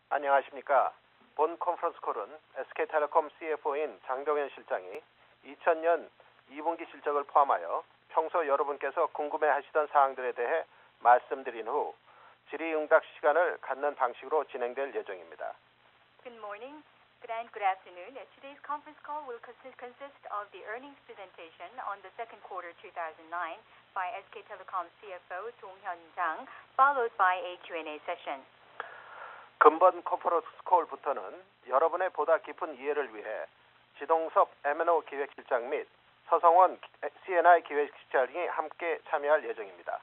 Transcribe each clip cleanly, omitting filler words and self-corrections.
안녕하십니까. 본 컨퍼런스 콜은 SK텔레콤 CFO인 장동현 실장이 2000년 2분기 실적을 포함하여 평소 여러분께서 궁금해하시던 사항들에 대해 말씀드린 후 질의응답 시간을 갖는 방식으로 진행될 예정입니다. Good morning, good afternoon. Today's conference call will consist of the earnings presentation on the second quarter 2009 by SK Telecom CFO Dong-hyun Jang, followed by a Q&A session. 근본 컨퍼런스 콜부터는 여러분의 보다 깊은 이해를 위해 지동섭 M&O 기획실장 및 서성원 C&I 기획실장이 함께 참여할 예정입니다.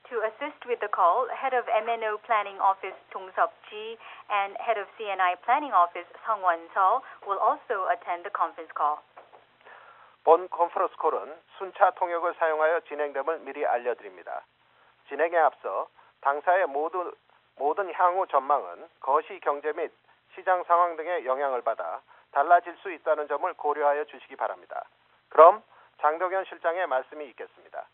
To assist with the call, Head of M&O Planning Office Dong-seop Ji and Head of C&I Planning Office Sung Won-seo will also attend the conference call. 본 컨퍼런스 콜은 순차 통역을 사용하여 진행됨을 미리 알려드립니다. 진행에 앞서 당사의 모든 향후 전망은 거시 경제 및 시장 상황 등의 영향을 받아 달라질 수 있다는 점을 고려하여 주시기 바랍니다. 그럼 장동현 실장의 말씀이 있겠습니다.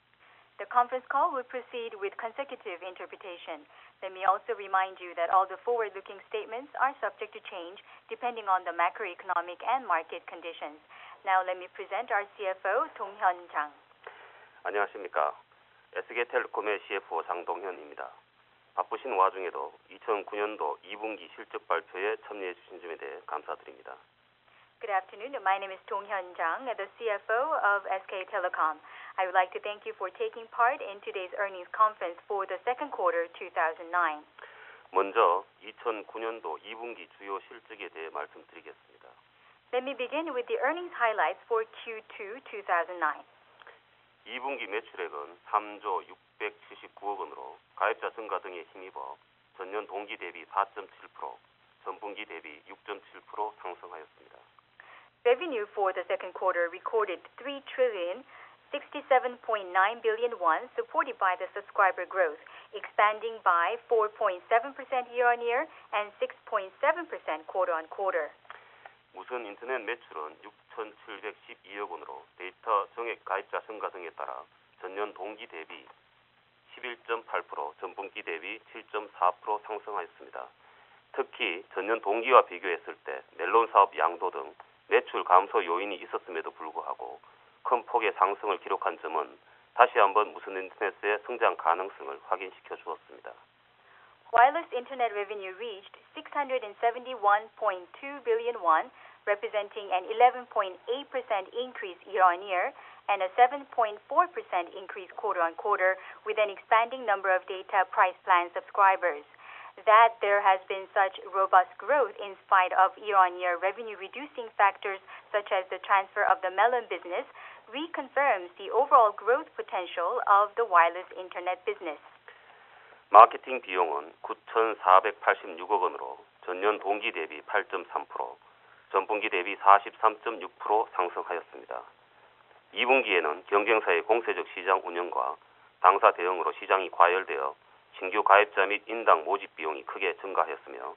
The conference call will proceed with consecutive interpretation. Let me also remind you that all the forward-looking statements are subject to change depending on the macroeconomic and market conditions. Now let me present our CFO, Dong-hyun Jang. 안녕하십니까. SK텔레콤의 CFO 장동현입니다. 바쁘신 와중에도 2009년도 2분기 실적 발표에 참여해 주신 점에 대해 감사드립니다. Good afternoon. My name is Dong-hyun Jang, the CFO of SK Telecom. I would like to thank you for taking part in today's earnings conference for the second quarter 2009. 먼저 2009년도 2분기 주요 실적에 대해 말씀드리겠습니다. Let me begin with the earnings highlights for Q2 2009. 2분기 매출액은 3조 679억 원으로 가입자 증가 등에 힘입어 전년 동기 대비 4.7%, 전분기 대비 6.7% 상승하였습니다. Revenue for the second quarter recorded 3,067.9 billion won, supported by the subscriber growth, expanding by 4.7% year-on-year and 6.7% quarter-on-quarter. 무선 인터넷 매출은 6,712억 원으로 데이터 정액 가입자 증가 등에 따라 전년 동기 대비 11.8%, 전분기 대비 7.4% 상승하였습니다. 특히 전년 동기와 비교했을 때 멜론 사업 양도 등 매출 감소 요인이 있었음에도 불구하고 큰 폭의 상승을 기록한 점은 다시 한번 무선 인터넷의 성장 가능성을 확인시켜 주었습니다. Wireless internet revenue reached 671.2 billion won, representing an 11.8% increase year-on-year and a 7.4% increase quarter-on-quarter with an expanding number of data price plan subscribers. That there has been such robust growth in spite of year-on-year revenue-reducing factors such as the transfer of the Melon business reconfirms the overall growth potential of the wireless internet business. 마케팅 비용은 9,486억 원으로 전년 동기 대비 8.3%, 전분기 대비 43.6% 상승하였습니다. 2분기에는 경쟁사의 공세적 시장 운영과 당사 대응으로 시장이 과열되어 신규 가입자 및 인당 모집 비용이 크게 증가하였으며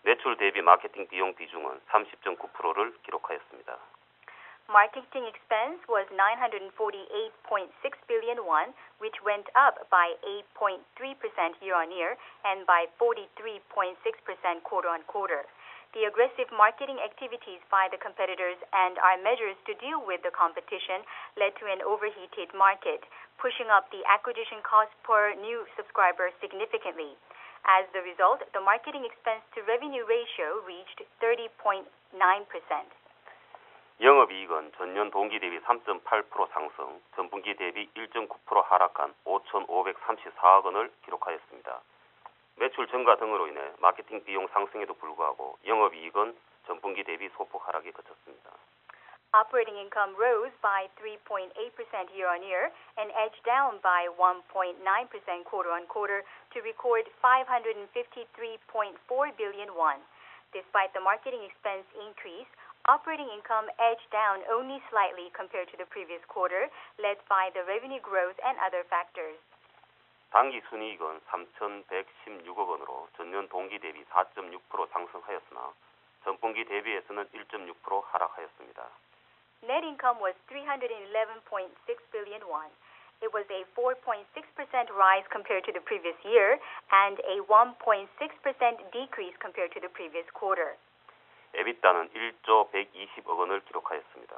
매출 대비 마케팅 비용 비중은 30.9%를 기록하였습니다. Marketing expense was 948.6 billion won, which went up by 8.3% year-on-year and by 43.6% quarter-on-quarter. The aggressive marketing activities by the competitors and our measures to deal with the competition led to an overheated market, pushing up the acquisition cost per new subscriber significantly. As the result, the marketing expense to revenue ratio reached 30.9%. 영업이익은 전년 동기 대비 3.8% 상승, 전분기 대비 1.9% 하락한 5,534억 원을 기록하였습니다. 매출 증가 등으로 인해 마케팅 비용 상승에도 불구하고 영업이익은 전분기 대비 소폭 하락에 그쳤습니다. Operating income rose by 3.8% year-on-year and edged down by 1.9% quarter-on-quarter to record 553.4 billion won. Despite the marketing expense increase, operating income edged down only slightly compared to the previous quarter, led by the revenue growth and other factors. 당기 순이익은 3,116억 원으로 전년 동기 대비 4.6% 상승하였으나 전분기 대비해서는 1.6% 하락하였습니다. Net income was 311.6 billion won. It was a 4.6% rise compared to the previous year and a 1.6% decrease compared to the previous quarter. 에비타는 1조 120억 원을 기록하였습니다.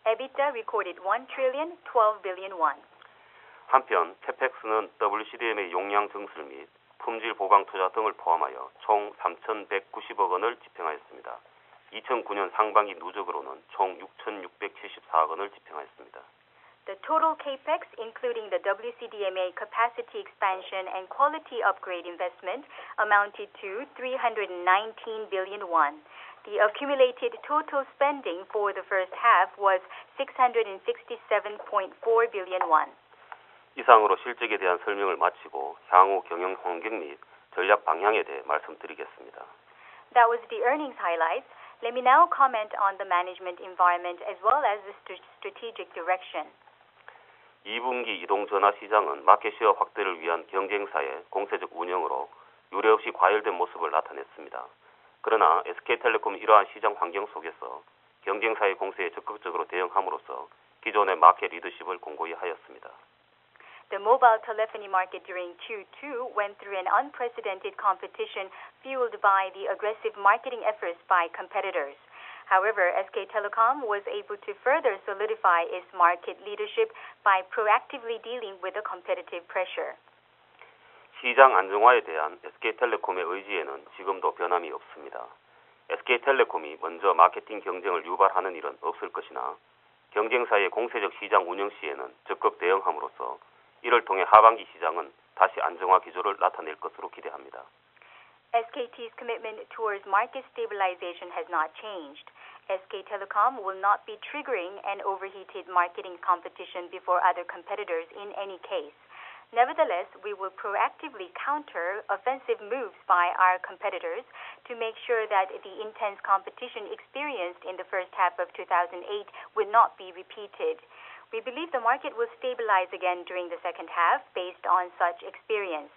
EBITDA recorded 1,012 billion won. 한편 캐펙스는 WCDM의 용량 증설 및 품질 보강 투자 등을 포함하여 총 3,190억 원을 집행하였습니다. 2009년 상반기 누적으로는 총 6,674억 원을 집행하였습니다. The total capex, including the WCDMA capacity expansion and quality upgrade investment, amounted to 319 billion won. The accumulated total spending for the first half was 667.4 billion won. 이상으로 실적에 대한 설명을 마치고 향후 경영 환경 및 전략 방향에 대해 말씀드리겠습니다. That was the earnings highlights. Let me now comment on the management environment as well as the strategic direction. 2분기 이동전화 시장은 마켓시어 확대를 위한 경쟁사의 공세적 운영으로 유례없이 과열된 모습을 나타냈습니다. 그러나 SK텔레콤은 이러한 시장 환경 속에서 경쟁사의 공세에 적극적으로 대응함으로써 기존의 마켓 리더십을 공고히 하였습니다. The mobile telephony market during Q2 went through an unprecedented competition fueled by the aggressive marketing efforts by competitors. However, SK Telecom was able to further solidify its market leadership by proactively dealing with the competitive pressure. 시장 안정화에 대한 SK텔레콤의 의지에는 지금도 변함이 없습니다. SK텔레콤이 먼저 마케팅 경쟁을 유발하는 일은 없을 것이나 경쟁사의 공세적 시장 운영 시에는 적극 대응함으로써 이를 통해 하반기 시장은 다시 안정화 기조를 나타낼 것으로 기대합니다. SKT's commitment towards market stabilization has not changed. SK Telecom will not be triggering an overheated marketing competition before other competitors in any case. Nevertheless, we will proactively counter offensive moves by our competitors to make sure that the intense competition experienced in the first half of 2008 will not be repeated. We believe the market will stabilize again during the second half based on such experience.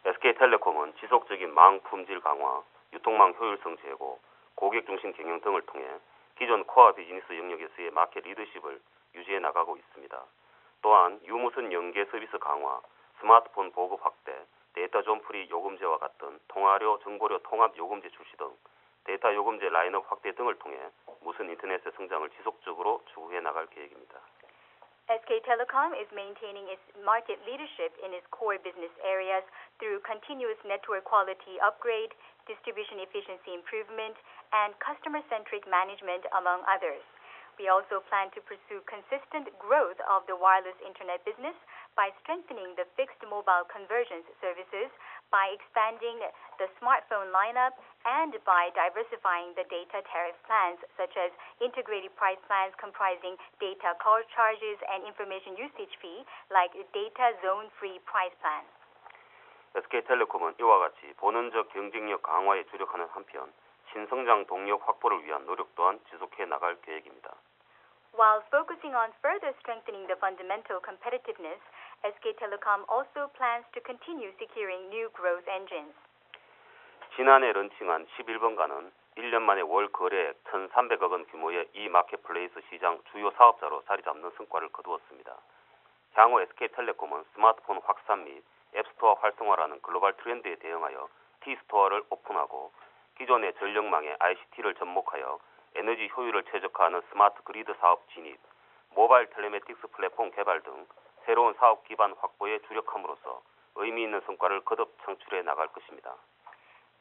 SK텔레콤은 지속적인 망 품질 강화, 유통망 효율성 제고, 고객 중심 경영 등을 통해 기존 코어 비즈니스 영역에서의 마켓 리더십을 유지해 나가고 있습니다. 또한 유무선 연계 서비스 강화, 스마트폰 보급 확대, 데이터 존프리 요금제와 같은 통화료, 정보료 통합 요금제 출시 등 데이터 요금제 라인업 확대 등을 통해 무선 인터넷의 성장을 지속적으로 추구해 나갈 계획입니다. SK Telecom is maintaining its market leadership in its core business areas through continuous network quality upgrade, distribution efficiency improvement, and customer-centric management, among others. We also plan to pursue consistent growth of the wireless internet business by strengthening the fixed mobile convergence services, by expanding the smartphone lineup, and by diversifying the data tariff plans, such as integrated price plans comprising data call charges and information usage fee, like data zone-free price plan. SK텔레콤은 이와 같이 본원적 경쟁력 강화에 주력하는 한편 신성장 동력 확보를 위한 노력 또한 지속해 나갈 계획입니다. While focusing on further strengthening the fundamental competitiveness, SK Telecom also plans to continue securing new growth engines. 지난해 런칭한 11번가는 1년 만에 월 거래액 1,300억 원 규모의 이 마켓플레이스 시장 주요 사업자로 자리 잡는 성과를 거두었습니다. 향후 SK텔레콤은 스마트폰 확산 및 앱스토어 활성화라는 글로벌 트렌드에 대응하여 T스토어를 오픈하고 기존의 전력망에 ICT를 접목하여 에너지 효율을 최적화하는 스마트 그리드 사업 진입, 모바일 텔레메틱스 플랫폼 개발 등 새로운 사업 기반 확보에 주력함으로써 의미 있는 성과를 거듭 창출해 나갈 것입니다.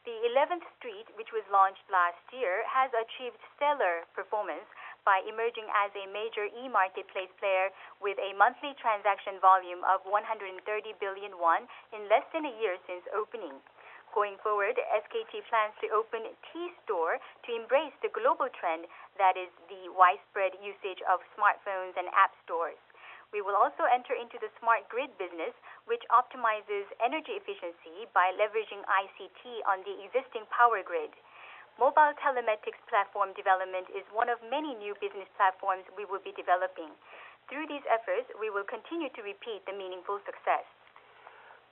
The 11th Street, which was launched last year, has achieved stellar performance by emerging as a major e-marketplace player with a monthly transaction volume of 130 billion won in less than a year since opening. Going forward, SKT plans to open T-Store to embrace the global trend that is the widespread usage of smartphones and app stores. We will also enter into the smart grid business, which optimizes energy efficiency by leveraging ICT on the existing power grid. Mobile telematics platform development is one of many new business platforms we will be developing. Through these efforts, we will continue to repeat the meaningful success.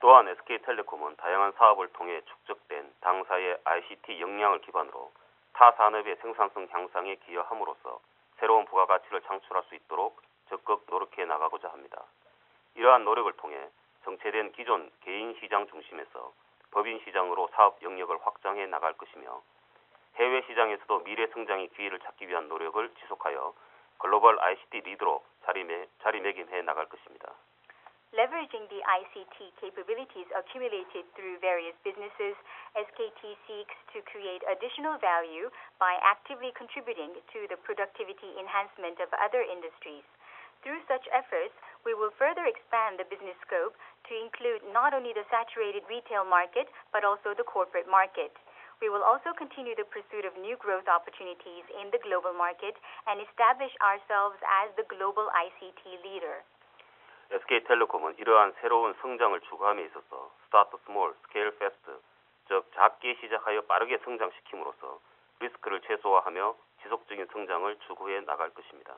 또한 SK텔레콤은 다양한 사업을 통해 축적된 당사의 ICT 역량을 기반으로 타 산업의 생산성 향상에 기여함으로써 새로운 부가가치를 창출할 수 있도록 적극 노력해 나가고자 합니다. 이러한 노력을 통해 정체된 기존 개인 시장 중심에서 법인 시장으로 사업 영역을 확장해 나갈 것이며 해외 시장에서도 미래 성장의 기회를 찾기 위한 노력을 지속하여 글로벌 ICT 리더로 자리매김해 나갈 것입니다. Leveraging the ICT capabilities accumulated through various businesses, SKT seeks to create additional value by actively contributing to the productivity enhancement of other industries. Through such efforts, we will further expand the business scope to include not only the saturated retail market, but also the corporate market. We will also continue the pursuit of new growth opportunities in the global market and establish ourselves as the global ICT leader. SK텔레콤은 이러한 새로운 성장을 추구함에 있어서 Start Small, Scale Fast, 즉 작게 시작하여 빠르게 성장시킴으로써 리스크를 최소화하며 지속적인 성장을 추구해 나갈 것입니다.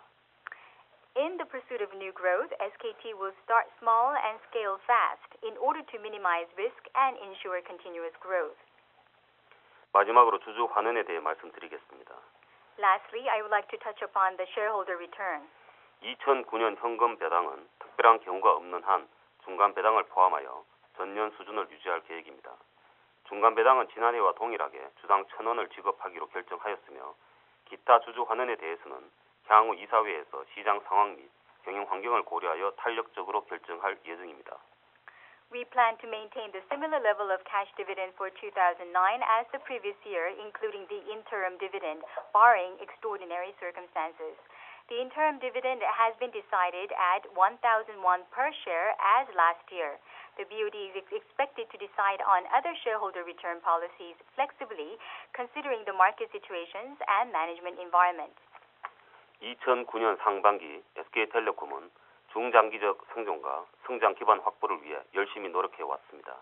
In the pursuit of new growth, SKT will start small and scale fast in order to minimize risk and ensure continuous growth. 마지막으로 주주 환원에 대해 말씀드리겠습니다. Lastly, I would like to touch upon the shareholder return. 2009년 현금 배당은 특별한 경우가 없는 한 중간 배당을 포함하여 전년 수준을 유지할 계획입니다. 중간 배당은 지난해와 동일하게 주당 1,000원을 지급하기로 결정하였으며 기타 주주 환원에 대해서는 향후 이사회에서 시장 상황 및 경영 환경을 고려하여 탄력적으로 결정할 예정입니다. We plan to maintain the similar level of cash dividend for 2009 as the previous year, including the interim dividend, barring extraordinary circumstances. The interim dividend has been decided at 1,001 per share as last year. The BOD is expected to decide on other shareholder return policies flexibly, considering the market situations and management environment. 2009년 상반기 SK텔레콤은 중장기적 생존과 성장 기반 확보를 위해 열심히 노력해 왔습니다.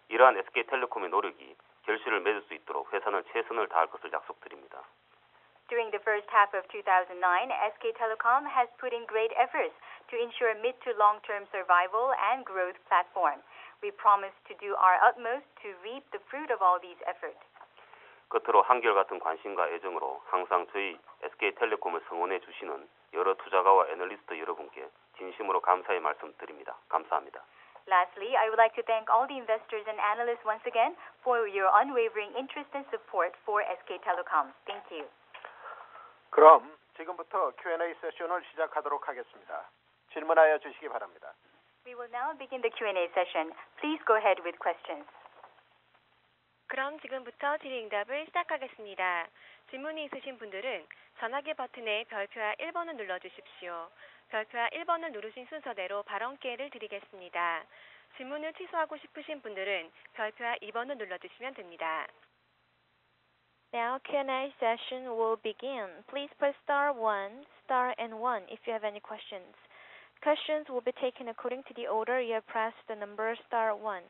이러한 SK텔레콤의 노력이 결실을 맺을 수 있도록 회사는 최선을 다할 것을 약속드립니다. During the first half of 2009, SK Telecom has put in great efforts to ensure mid to long-term survival and growth platform. We promise to do our utmost to reap the fruit of all these efforts. 끝으로 한결같은 관심과 애정으로 항상 저희 SK텔레콤을 성원해 주시는 여러 투자가와 애널리스트 여러분께 진심으로 감사의 말씀드립니다. 감사합니다. Lastly, I would like to thank all the investors and analysts once again for your unwavering interest and support for SK Telecom. Thank you. 그럼 지금부터 Q&A 세션을 시작하도록 하겠습니다. 질문하여 주시기 바랍니다. We will now begin the Q&A session. Please go ahead with questions. 그럼 지금부터 질의응답을 시작하겠습니다. 질문이 있으신 분들은 전화기 버튼의 별표와 1번을 눌러주십시오. 별표와 1번을 누르신 순서대로 발언 기회를 드리겠습니다. 질문을 취소하고 싶으신 분들은 별표와 2번을 눌러주시면 됩니다. Now Q&A session will begin. Please press star 1, star and 1 if you have any questions. Questions will be taken according to the order you have pressed the number star 1.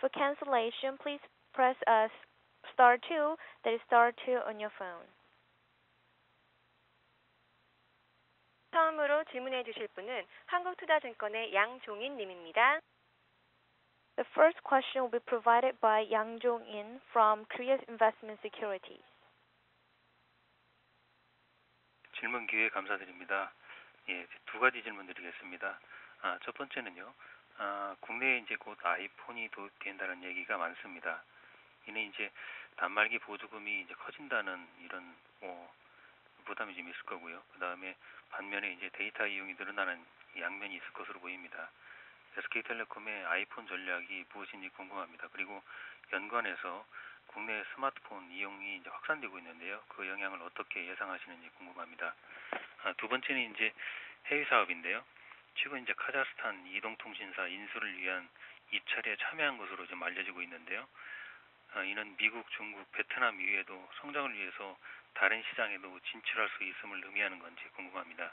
For cancellation, please press star 2, that is star 2 on your phone. 처음으로 질문해 주실 분은 한국투자증권의 양종인 님입니다. The first question will be provided by Yang Jong-in from Korea Investment Securities. 질문 기회 감사드립니다. 예, 두 가지 질문 드리겠습니다. 첫 번째는요. 국내에 이제 곧 아이폰이 도입된다는 얘기가 많습니다. 이는 이제 단말기 보조금이 이제 커진다는 이런 부담이 좀 있을 거고요. 그다음에 반면에 이제 데이터 이용이 늘어나는 양면이 있을 것으로 보입니다. SK텔레콤의 아이폰 전략이 무엇인지 궁금합니다. 그리고 연관해서 국내 스마트폰 이용이 이제 확산되고 있는데요. 그 영향을 어떻게 예상하시는지 궁금합니다. 두 번째는 이제 해외 사업인데요. 최근 이제 카자흐스탄 이동통신사 인수를 위한 입찰에 참여한 것으로 좀 알려지고 있는데요. 이는 미국, 중국, 베트남 이외에도 성장을 위해서 다른 시장에도 진출할 수 있음을 의미하는 건지 궁금합니다.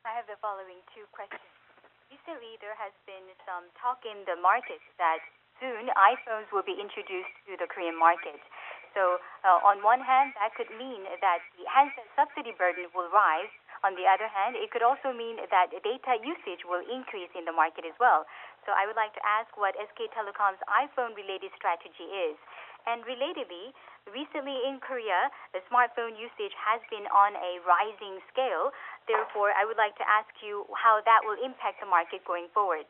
I have the following two questions. Recently, there has been some talk in the market that soon iPhones will be introduced to the Korean market. So, on one hand, that could mean that the handset subsidy burden will rise. On the other hand, it could also mean that data usage will increase in the market as well. So I would like to ask what SK Telecom's iPhone-related strategy is. And relatedly, recently in Korea, the smartphone usage has been on a rising scale. Therefore, I would like to ask you how that will impact the market going forward.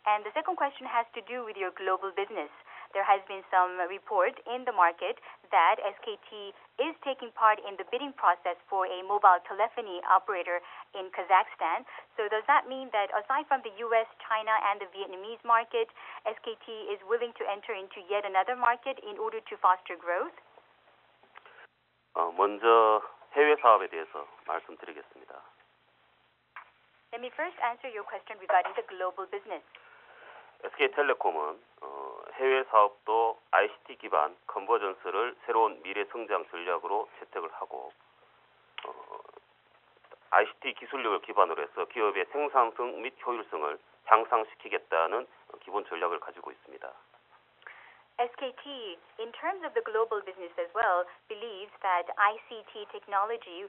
And the second question has to do with your global business. There has been some report in the market that SKT is taking part in the bidding process for a mobile telephony operator in Kazakhstan. So does that mean that aside from the US, China, and the Vietnamese market, SKT is willing to enter into yet another market in order to foster growth? 먼저 해외 사업에 대해서 말씀드리겠습니다. Let me first answer your question regarding the global business. SK텔레콤은 해외 사업도 ICT 기반 컨버전스를 새로운 미래 성장 전략으로 채택을 하고 ICT 기술력을 기반으로 해서 기업의 생산성 및 효율성을 향상시키겠다는 기본 전략을 가지고 있습니다. SKT, in terms of the global business as well, believes that ICT technology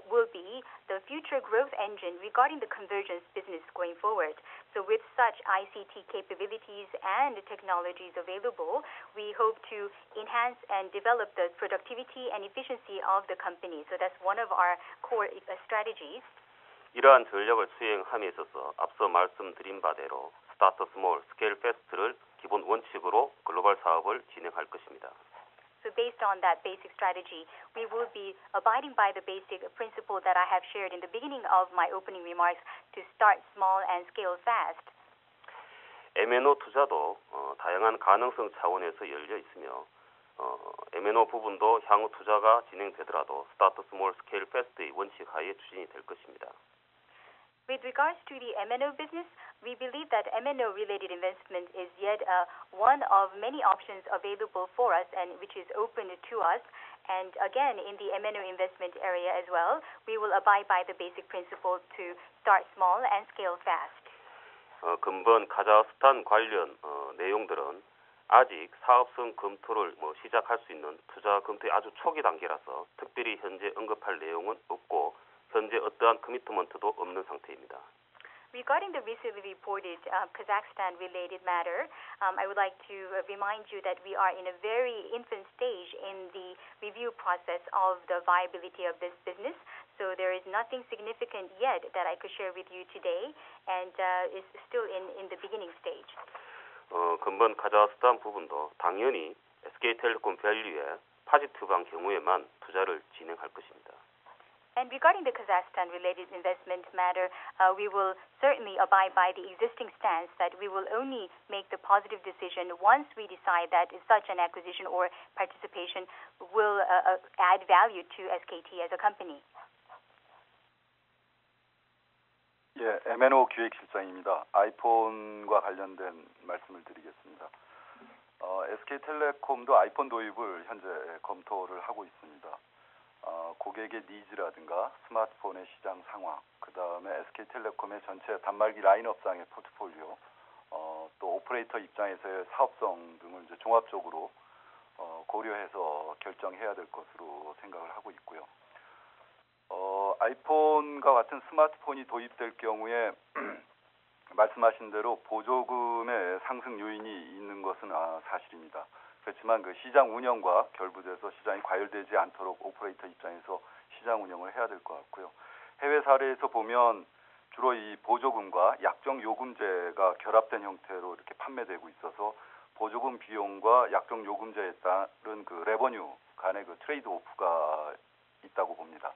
will be the future growth engine regarding the convergence business going forward. So with such ICT capabilities and technologies available, we hope to enhance and develop the productivity and efficiency of the company. So that's one of our core strategies. 이러한 전략을 수행함에 있어서 앞서 말씀드린 바대로 스타트 스몰, 스케일 패스트를 기본 원칙으로 글로벌 사업을 진행할 것입니다. So based on that basic strategy, we will be abiding by the basic principle that I have shared in the beginning of my opening remarks to start small and scale fast. M&O 투자도 다양한 가능성 차원에서 열려 있으며 M&O 부분도 향후 투자가 진행되더라도 스타트 스몰 스케일 패스트의 원칙 하에 추진이 될 것입니다. With regards to the M&O business, we believe that M&O related investment is yet one of many options available for us and which is open to us. And again, in the M&O investment area as well, we will abide by the basic principle to start small and scale fast. 근본 카자흐스탄 관련 내용들은 아직 사업성 검토를 시작할 수 있는 투자 검토의 아주 초기 단계라서 특별히 현재 언급할 내용은 없고 현재 어떠한 커미트먼트도 없는 상태입니다. Regarding the recently reported Kazakhstan-related matter, I would like to remind you that we are in a very infant stage in the review process of the viability of this business. So there is nothing significant yet that I could share with you today, and is still in the beginning stage. 근본 카자흐스탄 부분도 당연히 SK텔레콤 밸류의 파지티브한 경우에만 투자를 진행할 것입니다. And regarding the Kazakhstan-related investment matter, we will certainly abide by the existing stance that we will only make the positive decision once we decide that such an acquisition or participation will add value to SKT as a company. 예, M&O 기획실장입니다. 아이폰과 관련된 말씀을 드리겠습니다. SK텔레콤도 아이폰 도입을 현재 검토를 하고 있습니다. 고객의 니즈라든가 스마트폰의 시장 상황, 그 다음에 SK텔레콤의 전체 단말기 라인업상의 포트폴리오, 또 오퍼레이터 입장에서의 사업성 등을 이제 종합적으로 고려해서 결정해야 될 것으로 생각을 하고 있고요. 아이폰과 같은 스마트폰이 도입될 경우에 말씀하신 대로 보조금의 상승 요인이 있는 것은 사실입니다. 그렇지만 그 시장 운영과 결부돼서 시장이 과열되지 않도록 오퍼레이터 입장에서 시장 운영을 해야 될 것 같고요. 해외 사례에서 보면 주로 이 보조금과 약정 요금제가 결합된 형태로 이렇게 판매되고 있어서 보조금 비용과 약정 요금제에 따른 그 레버뉴 간의 그 트레이드 오프가 있다고 봅니다.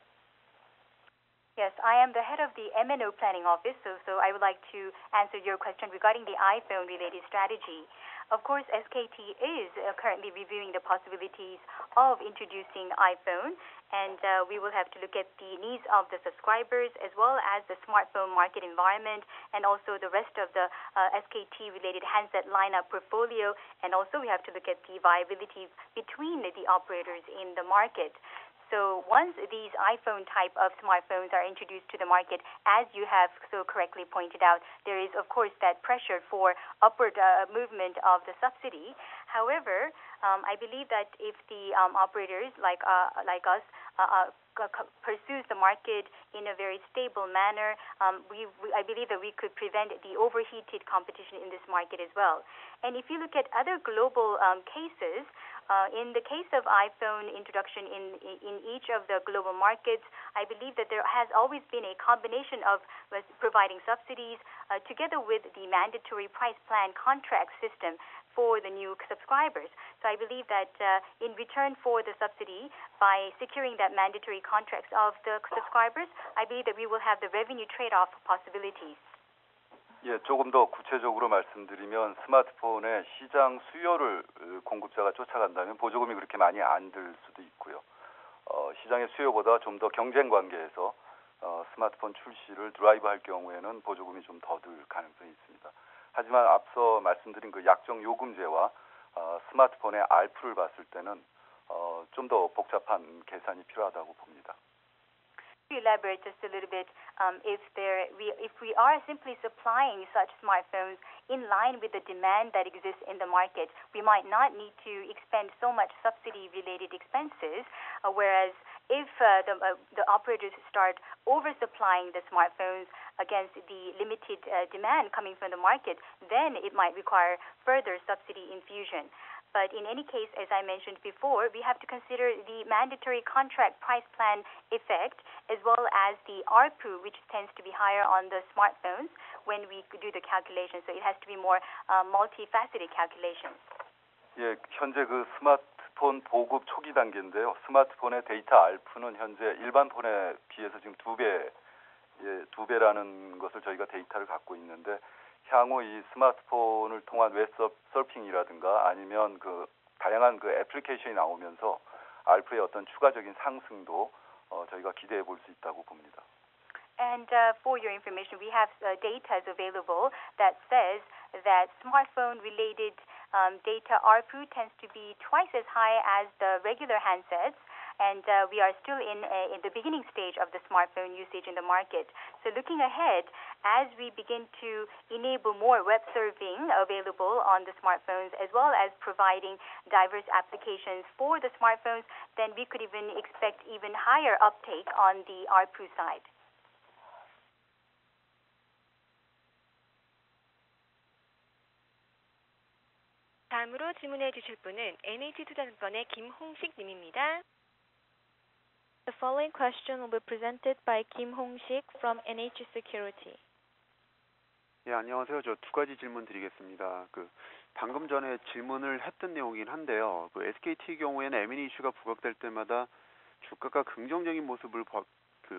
Yes, I am the head of the M&O planning office, so I would like to answer your question regarding the iPhone related strategy. Of course, SKT is currently reviewing the possibilities of introducing iPhone, and we will have to look at the needs of the subscribers as well as the smartphone market environment and also the rest of the SKT related handset lineup portfolio, and also we have to look at the viability between the operators in the market. So once these iPhone type of smartphones are introduced to the market, as you have so correctly pointed out, there is of course that pressure for upward movement of the subsidy. However, I believe that if the operators like us pursues the market in a very stable manner, I believe that we could prevent the overheated competition in this market as well. And if you look at other global cases, In the case of iPhone introduction in each of the global markets, I believe that there has always been a combination of providing subsidies together with the mandatory price plan contract system for the new subscribers. So I believe that in return for the subsidy, by securing that mandatory contracts of the subscribers, I believe that we will have the revenue trade-off possibilities. 예, 조금 더 구체적으로 말씀드리면 스마트폰의 시장 수요를 공급자가 쫓아간다면 보조금이 그렇게 많이 안 들 수도 있고요. 시장의 수요보다 좀 더 경쟁 관계에서 스마트폰 출시를 드라이브할 경우에는 보조금이 좀 더 들 가능성이 있습니다. 하지만 앞서 말씀드린 그 약정 요금제와 스마트폰의 ARPU를 봤을 때는 좀 더 복잡한 계산이 필요하다고 봅니다. To elaborate just a little bit, if we are simply supplying such smartphones in line with the demand that exists in the market, we might not need to expend so much subsidy-related expenses. Whereas if the operators start oversupplying the smartphones against the limited demand coming from the market, then it might require further subsidy infusion. But in any case, as I mentioned before, we have to consider the mandatory contract price plan effect as well as the ARPU, which tends to be higher on the smartphones when we do the calculation. So it has to be more multifaceted calculations. 예, 현재 그 스마트폰 보급 초기 단계인데요. 스마트폰의 데이터 ARPU는 현재 일반 폰에 비해서 지금 두 배라는 것을 저희가 데이터를 갖고 있는데 향후 이 스마트폰을 통한 웹 서핑이라든가 아니면 그 다양한 그 애플리케이션이 나오면서 ARPU의 어떤 추가적인 상승도 저희가 기대해 볼 수 있다고 봅니다. And for your information, we have data available that says that smartphone-related data ARPU tends to be twice as high as the regular handsets. And we are still in the beginning stage of the smartphone usage in the market. So looking ahead, as we begin to enable more web surfing available on the smartphones, as well as providing diverse applications for the smartphones, then we could even expect even higher uptake on the ARPU side. 다음으로 질문해 주실 분은 NH투자증권의 김홍식 님입니다. The following question will be presented by Kim Hong-sik from NH Security. 예, 안녕하세요. 저 두 가지 질문 드리겠습니다. 방금 전에 질문을 했던 내용이긴 한데요. SKT 경우에는 M&A 이슈가 부각될 때마다 주가가 긍정적인 모습을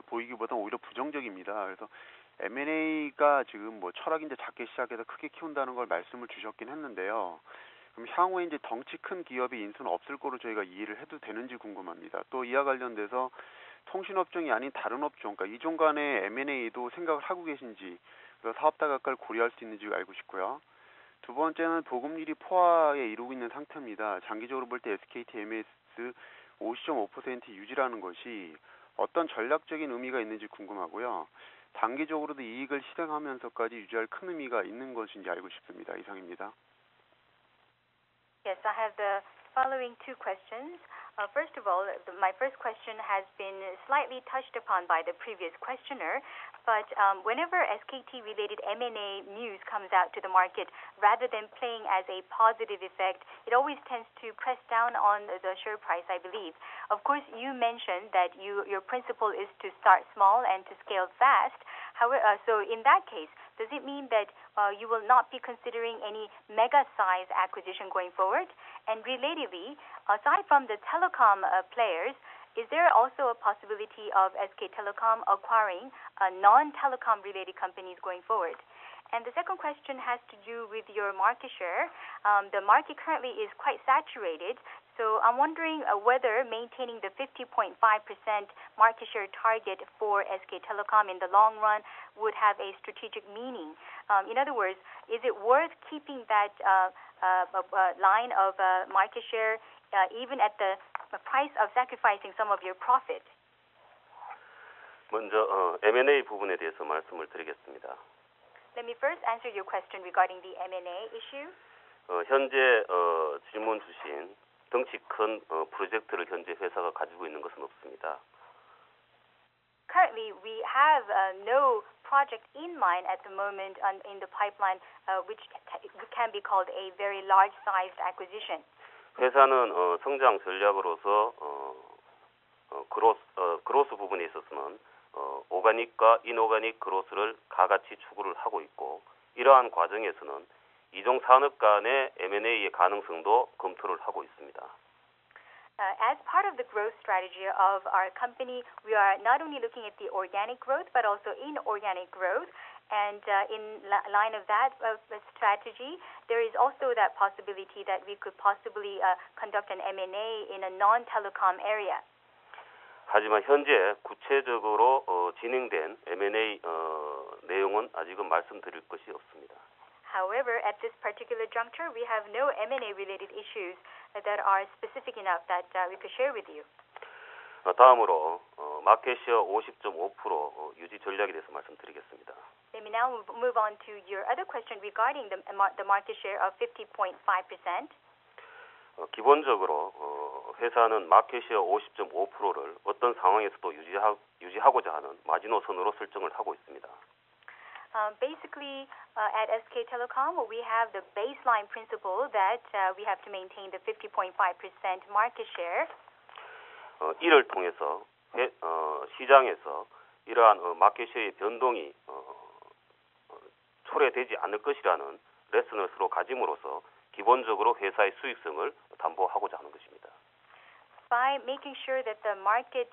보이기보다 오히려 부정적입니다. 그래서 M&A가 지금 철학이 이제 작게 시작해서 크게 키운다는 걸 말씀을 주셨긴 했는데요. 그럼 향후에 이제 덩치 큰 기업의 인수는 없을 거로 저희가 이해를 해도 되는지 궁금합니다. 또 이와 관련돼서 통신업종이 아닌 다른 업종, 그러니까 이종 간의 M&A도 생각을 하고 계신지, 그래서 사업 다각화를 고려할 수 있는지 알고 싶고요. 두 번째는 보급률이 포화에 이루고 있는 상태입니다. 장기적으로 볼 때 SKT MS 50.5% 유지라는 것이 어떤 전략적인 의미가 있는지 궁금하고요. 단기적으로도 이익을 실행하면서까지 유지할 큰 의미가 있는 것인지 알고 싶습니다. 이상입니다. Yes, I have the following two questions. First of all, my first question has been slightly touched upon by the previous questioner, but whenever SKT-related M&A news comes out to the market, rather than playing as a positive effect, it always tends to press down on the share price, I believe. Of course, you mentioned that your principle is to start small and to scale fast. However, so in that case, does it mean that you will not be considering any mega-size acquisition going forward? And relatedly, aside from the telecom players, is there also a possibility of SK Telecom acquiring non-telecom related companies going forward? And the second question has to do with your market share. The market currently is quite saturated, so I'm wondering whether maintaining the 50.5% market share target for SK Telecom in the long run would have a strategic meaning. In other words, is it worth keeping that line of market share even at the price of sacrificing some of your profit? 먼저 M&A 부분에 대해서 말씀을 드리겠습니다. Let me first answer your question regarding the M&A issue. 현재 질문 주신 덩치 큰 프로젝트를 현재 회사가 가지고 있는 것은 없습니다. Currently, we have no project in mind at the moment in the pipeline, which can be called a very large-sized acquisition. 회사는 성장 전략으로서 그로스 부분에 있어서는 오가닉과 이노가닉 그로스를 가같이 추구를 하고 있고, 이러한 과정에서는 이종 산업 간의 M&A의 가능성도 검토를 하고 있습니다. As part of the growth strategy of our company, we are not only looking at the organic growth, but also inorganic growth. And in line of that strategy, there is also that possibility that we could possibly conduct an M&A in a non-telecom area. 하지만 현재 구체적으로 진행된 M&A 내용은 아직은 말씀드릴 것이 없습니다. However, at this particular juncture, we have no M&A related issues that are specific enough that we could share with you. 다음으로 마켓시어 50.5% 유지 전략에 대해서 말씀드리겠습니다. Let me now move on to your other question regarding the market share of 50.5%. 기본적으로 회사는 마켓시어 50.5%를 어떤 상황에서도 유지하고자 하는 마지노선으로 설정을 하고 있습니다. Basically, at SK Telecom, we have the baseline principle that we have to maintain the 50.5% market share. 이를 통해서 시장에서 이러한 마켓시어의 변동이 초래되지 않을 것이라는 레슨을 서로 가짐으로써 기본적으로 회사의 수익성을 담보하고자 하는 것입니다. By making sure that the market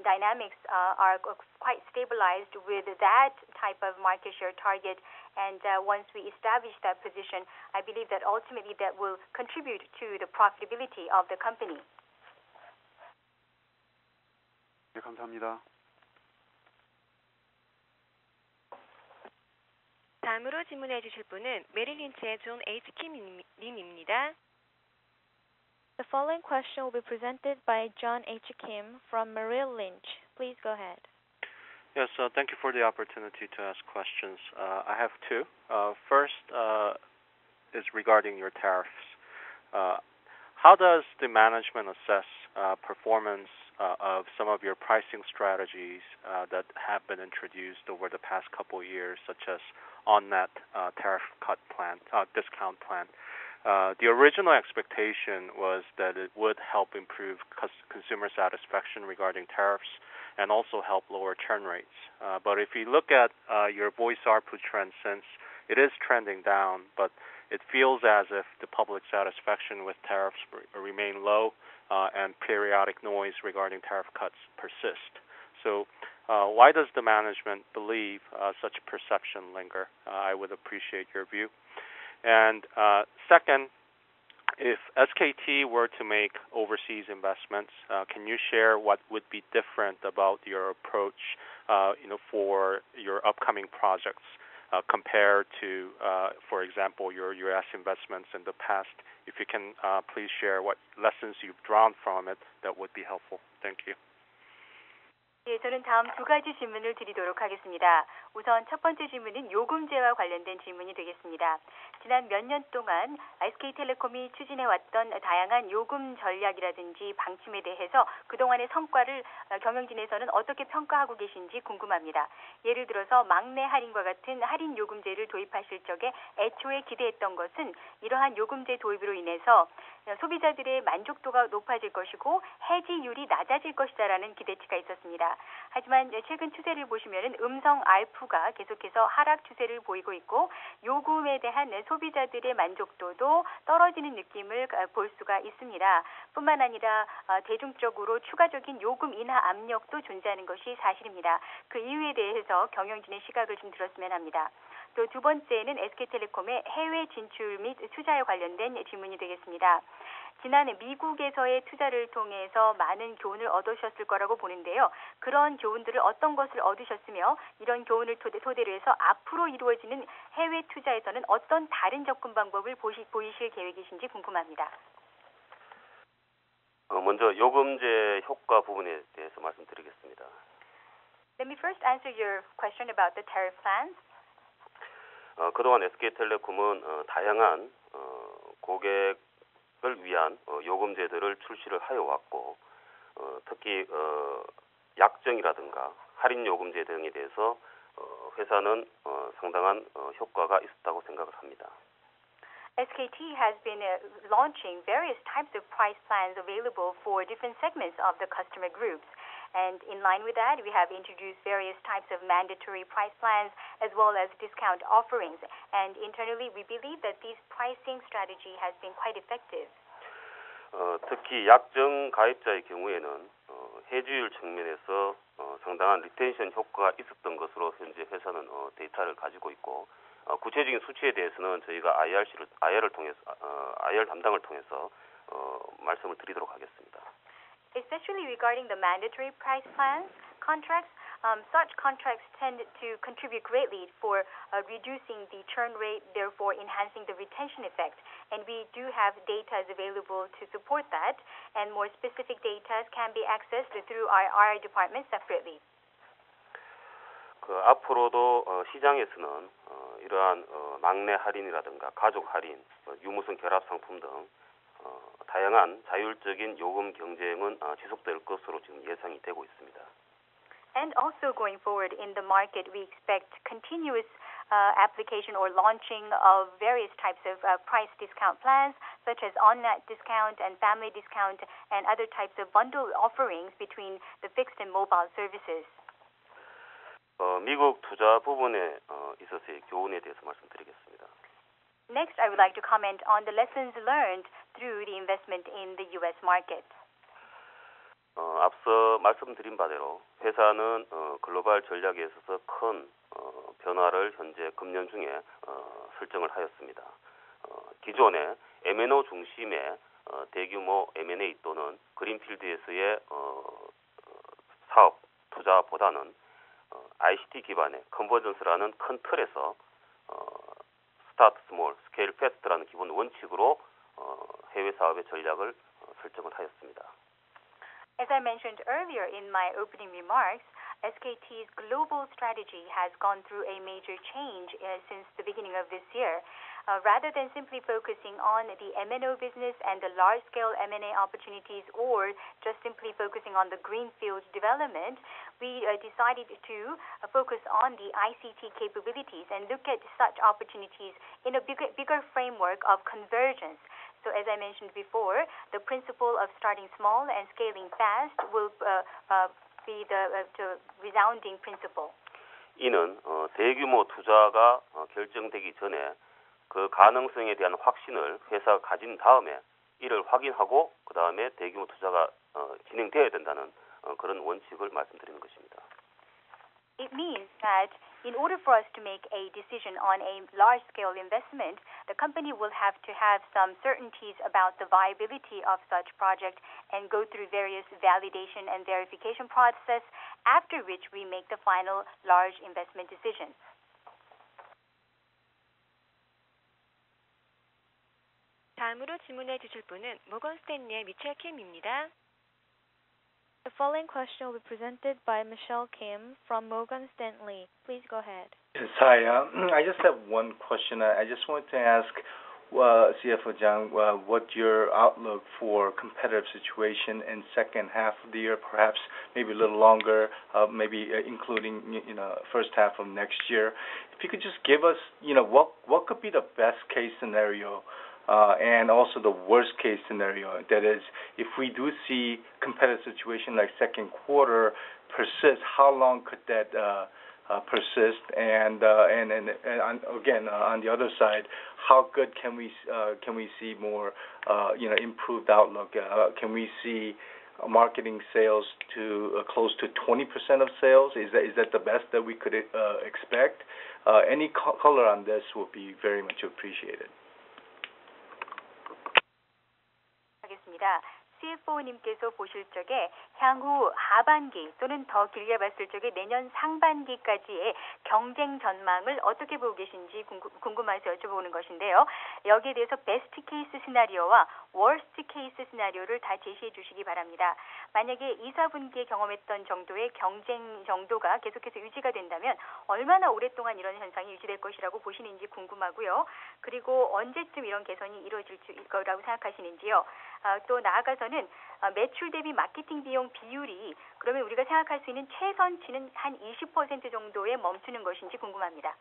dynamics are quite stabilized with that type of market share target, and once we establish that position, I believe that ultimately that will contribute to the profitability of the company. 네, 감사합니다. 다음으로 질문해 주실 분은 메릴린치의 존 H. 킴 님입니다. The following question will be presented by John H. Kim from Merrill Lynch. Please go ahead. Yes, thank you for the opportunity to ask questions. I have two. First is regarding your tariffs. How does the management assess performance of some of your pricing strategies that have been introduced over the past couple of years, such as on-net tariff cut plan, discount plan? The original expectation was that it would help improve consumer satisfaction regarding tariffs and also help lower churn rates. But if you look at your voice ARPU trend since, it is trending down, but it feels as if the public satisfaction with tariffs remain low and periodic noise regarding tariff cuts persist. So why does the management believe such perception linger? I would appreciate your view. And second, if SKT were to make overseas investments, can you share what would be different about your approach, for your upcoming projects compared to, for example, your U.S. investments in the past? If you can please share what lessons you've drawn from it, that would be helpful. Thank you. 예, 저는 다음 두 가지 질문을 드리도록 하겠습니다. 우선 첫 번째 질문은 요금제와 관련된 질문이 되겠습니다. 지난 몇 년 동안 SK텔레콤이 추진해왔던 다양한 요금 전략이라든지 방침에 대해서 그동안의 성과를 경영진에서는 어떻게 평가하고 계신지 궁금합니다. 예를 들어서 막내 할인과 같은 할인 요금제를 도입하실 적에 애초에 기대했던 것은 이러한 요금제 도입으로 인해서 소비자들의 만족도가 높아질 것이고 해지율이 낮아질 것이다라는 기대치가 있었습니다. 하지만 최근 추세를 보시면은 음성 ARPU가 계속해서 하락 추세를 보이고 있고 요금에 대한 소비자들의 만족도도 떨어지는 느낌을 볼 수가 있습니다. 뿐만 아니라 대중적으로 추가적인 요금 인하 압력도 존재하는 것이 사실입니다. 그 이유에 대해서 경영진의 시각을 좀 들었으면 합니다. 또 두 번째는 SK텔레콤의 해외 진출 및 투자에 관련된 질문이 되겠습니다. 지난해 미국에서의 투자를 통해서 많은 교훈을 얻으셨을 거라고 보는데요. 그런 교훈들을 어떤 것을 얻으셨으며 이런 교훈을 토대로 해서 앞으로 이루어지는 해외 투자에서는 어떤 다른 접근 방법을 보이실 계획이신지 궁금합니다. 먼저 요금제 효과 부분에 대해서 말씀드리겠습니다. Let me first answer your question about the tariff plans. 그동안 SK텔레콤은 다양한 고객을 위한 요금제들을 출시를 하여 왔고 특히 약정이라든가 할인 요금제 등에 대해서 회사는 상당한 효과가 있었다고 생각을 합니다. SKT has been launching various types of price plans available for different segments of the customer groups. And in line with that, we have introduced various types of mandatory price plans as well as discount offerings. And internally, we believe that this pricing strategy has been quite effective. 특히 약정 가입자의 경우에는 해지율 측면에서 상당한 리텐션 효과가 있었던 것으로 현재 회사는 데이터를 가지고 있고 구체적인 수치에 대해서는 저희가 IR 담당을 통해서 말씀을 드리도록 하겠습니다. Especially regarding the mandatory price plans contracts, such contracts tend to contribute greatly for reducing the churn rate, therefore enhancing the retention effect. And we do have data available to support that, and more specific data can be accessed through our IR department separately. 앞으로도 시장에서는 이러한 막내 할인이라든가 가족 할인, 유무선 결합 상품 등 다양한 자율적인 요금 경쟁은 지속될 것으로 지금 예상이 되고 있습니다. And also going forward in the market, we expect continuous application or launching of various types of price discount plans, such as on-net discount and family discount, and other types of bundle offerings between the fixed and mobile services. 미국 투자 부분에 있어서의 교훈에 대해서 말씀드리겠습니다. Next, I would like to comment on the lessons learned through the investment in the U.S. market. 앞서 말씀드린 바대로 회사는 글로벌 전략에 있어서 큰 변화를 현재 금년 중에 설정을 하였습니다. 기존의 M&O 중심의 대규모 M&A 또는 그린필드에서의 사업 투자보다는 ICT 기반의 컨버전스라는 큰 틀에서 스타트 스몰, 스케일 패스트라는 기본 원칙으로 해외 사업의 전략을 설정을 하였습니다. As I mentioned earlier in my opening remarks, SKT's global strategy has gone through a major change since the beginning of this year. Rather than simply focusing on the M&O business and the large-scale M&A opportunities or just simply focusing on the greenfield development, we decided to focus on the ICT capabilities and look at such opportunities in a bigger framework of convergence. So as I mentioned before, the principle of starting small and scaling fast will be the resounding principle. 이는 대규모 투자가 결정되기 전에 그 가능성에 대한 확신을 회사가 가진 다음에 이를 확인하고 그 다음에 대규모 투자가 진행되어야 된다는 그런 원칙을 말씀드리는 것입니다. It means that in order for us to make a decision on a large-scale investment, the company will have to have some certainties about the viability of such project and go through various validation and verification process, after which we make the final large investment decision. 다음으로 질문해 주실 분은 모건 스탠리의 미첼 킴입니다. The following question will be presented by Michelle Kim from Morgan Stanley. Please go ahead. Yes, hi. I just have one question. I just wanted to ask CFO Jang what your outlook for competitive situation in second half of the year, perhaps maybe a little longer, maybe including first half of next year. If you could just give us what could be the best case scenario. And also the worst case scenario, that is, if we do see competitive situation like second quarter persist, how long could that persist? And again, on the other side, how good can we see more improved outlook? Can we see marketing sales to close to 20% of sales? Is that the best that we could expect? Any color on this would be very much appreciated. 하겠습니다. CFO님께서 보실 적에 향후 하반기 또는 더 길게 봤을 적에 내년 상반기까지의 경쟁 전망을 어떻게 보고 계신지 궁금해서 여쭤보는 것인데요. 여기에 대해서 베스트 케이스 시나리오와 워스트 케이스 시나리오를 다 제시해 주시기 바랍니다. 만약에 2, 4분기에 경험했던 정도의 경쟁 정도가 계속해서 유지가 된다면 얼마나 오랫동안 이런 현상이 유지될 것이라고 보시는지 궁금하고요. 그리고 언제쯤 이런 개선이 이루어질 거라고 생각하시는지요. 또 나아가서는 매출 대비 마케팅 비용 비율이 그러면 우리가 생각할 수 있는 최선치는 한 20% 정도에 멈추는 것인지 궁금합니다.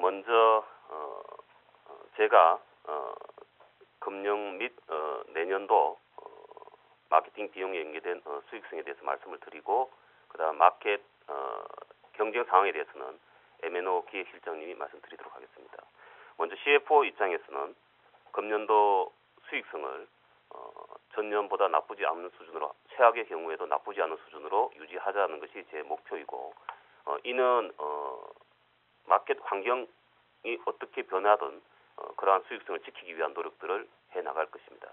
먼저 제가 금년 및 내년도 마케팅 비용에 연계된 수익성에 대해서 말씀을 드리고, 그다음 마켓 경쟁 상황에 대해서는 M&O 기획실장님이 말씀드리도록 하겠습니다. 먼저 CFO 입장에서는 금년도 수익성을 전년보다 나쁘지 않은 수준으로, 최악의 경우에도 나쁘지 않은 수준으로 유지하자는 것이 제 목표이고, 이는 마켓 환경이 어떻게 변하든 그러한 수익성을 지키기 위한 노력들을 해 나갈 것입니다.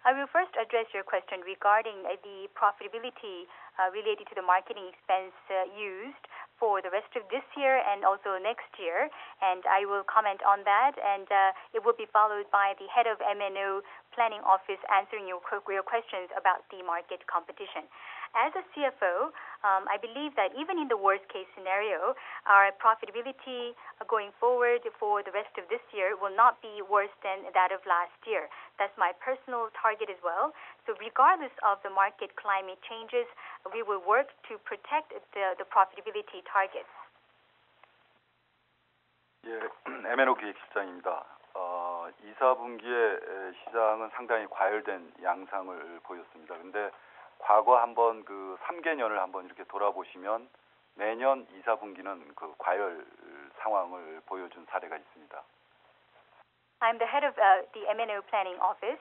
I will first address your question regarding the profitability related to the marketing expense used for the rest of this year and also next year, and I will comment on that, and it will be followed by the head of M&O Planning Office answering your questions about the market competition. As a CFO, I believe that even in the worst case scenario, our profitability going forward for the rest of this year will not be worse than that of last year. That's my personal target as well. So regardless of the market climate changes, we will work to protect the profitability targets. 예, M&O 기획실장입니다. 2, 4분기에 시장은 상당히 과열된 양상을 보였습니다. 근데 과거 한번 그 3개년을 한번 이렇게 돌아보시면 매년 2, 4분기는 그 과열 상황을 보여준 사례가 있습니다. I'm the head of the M&O Planning Office.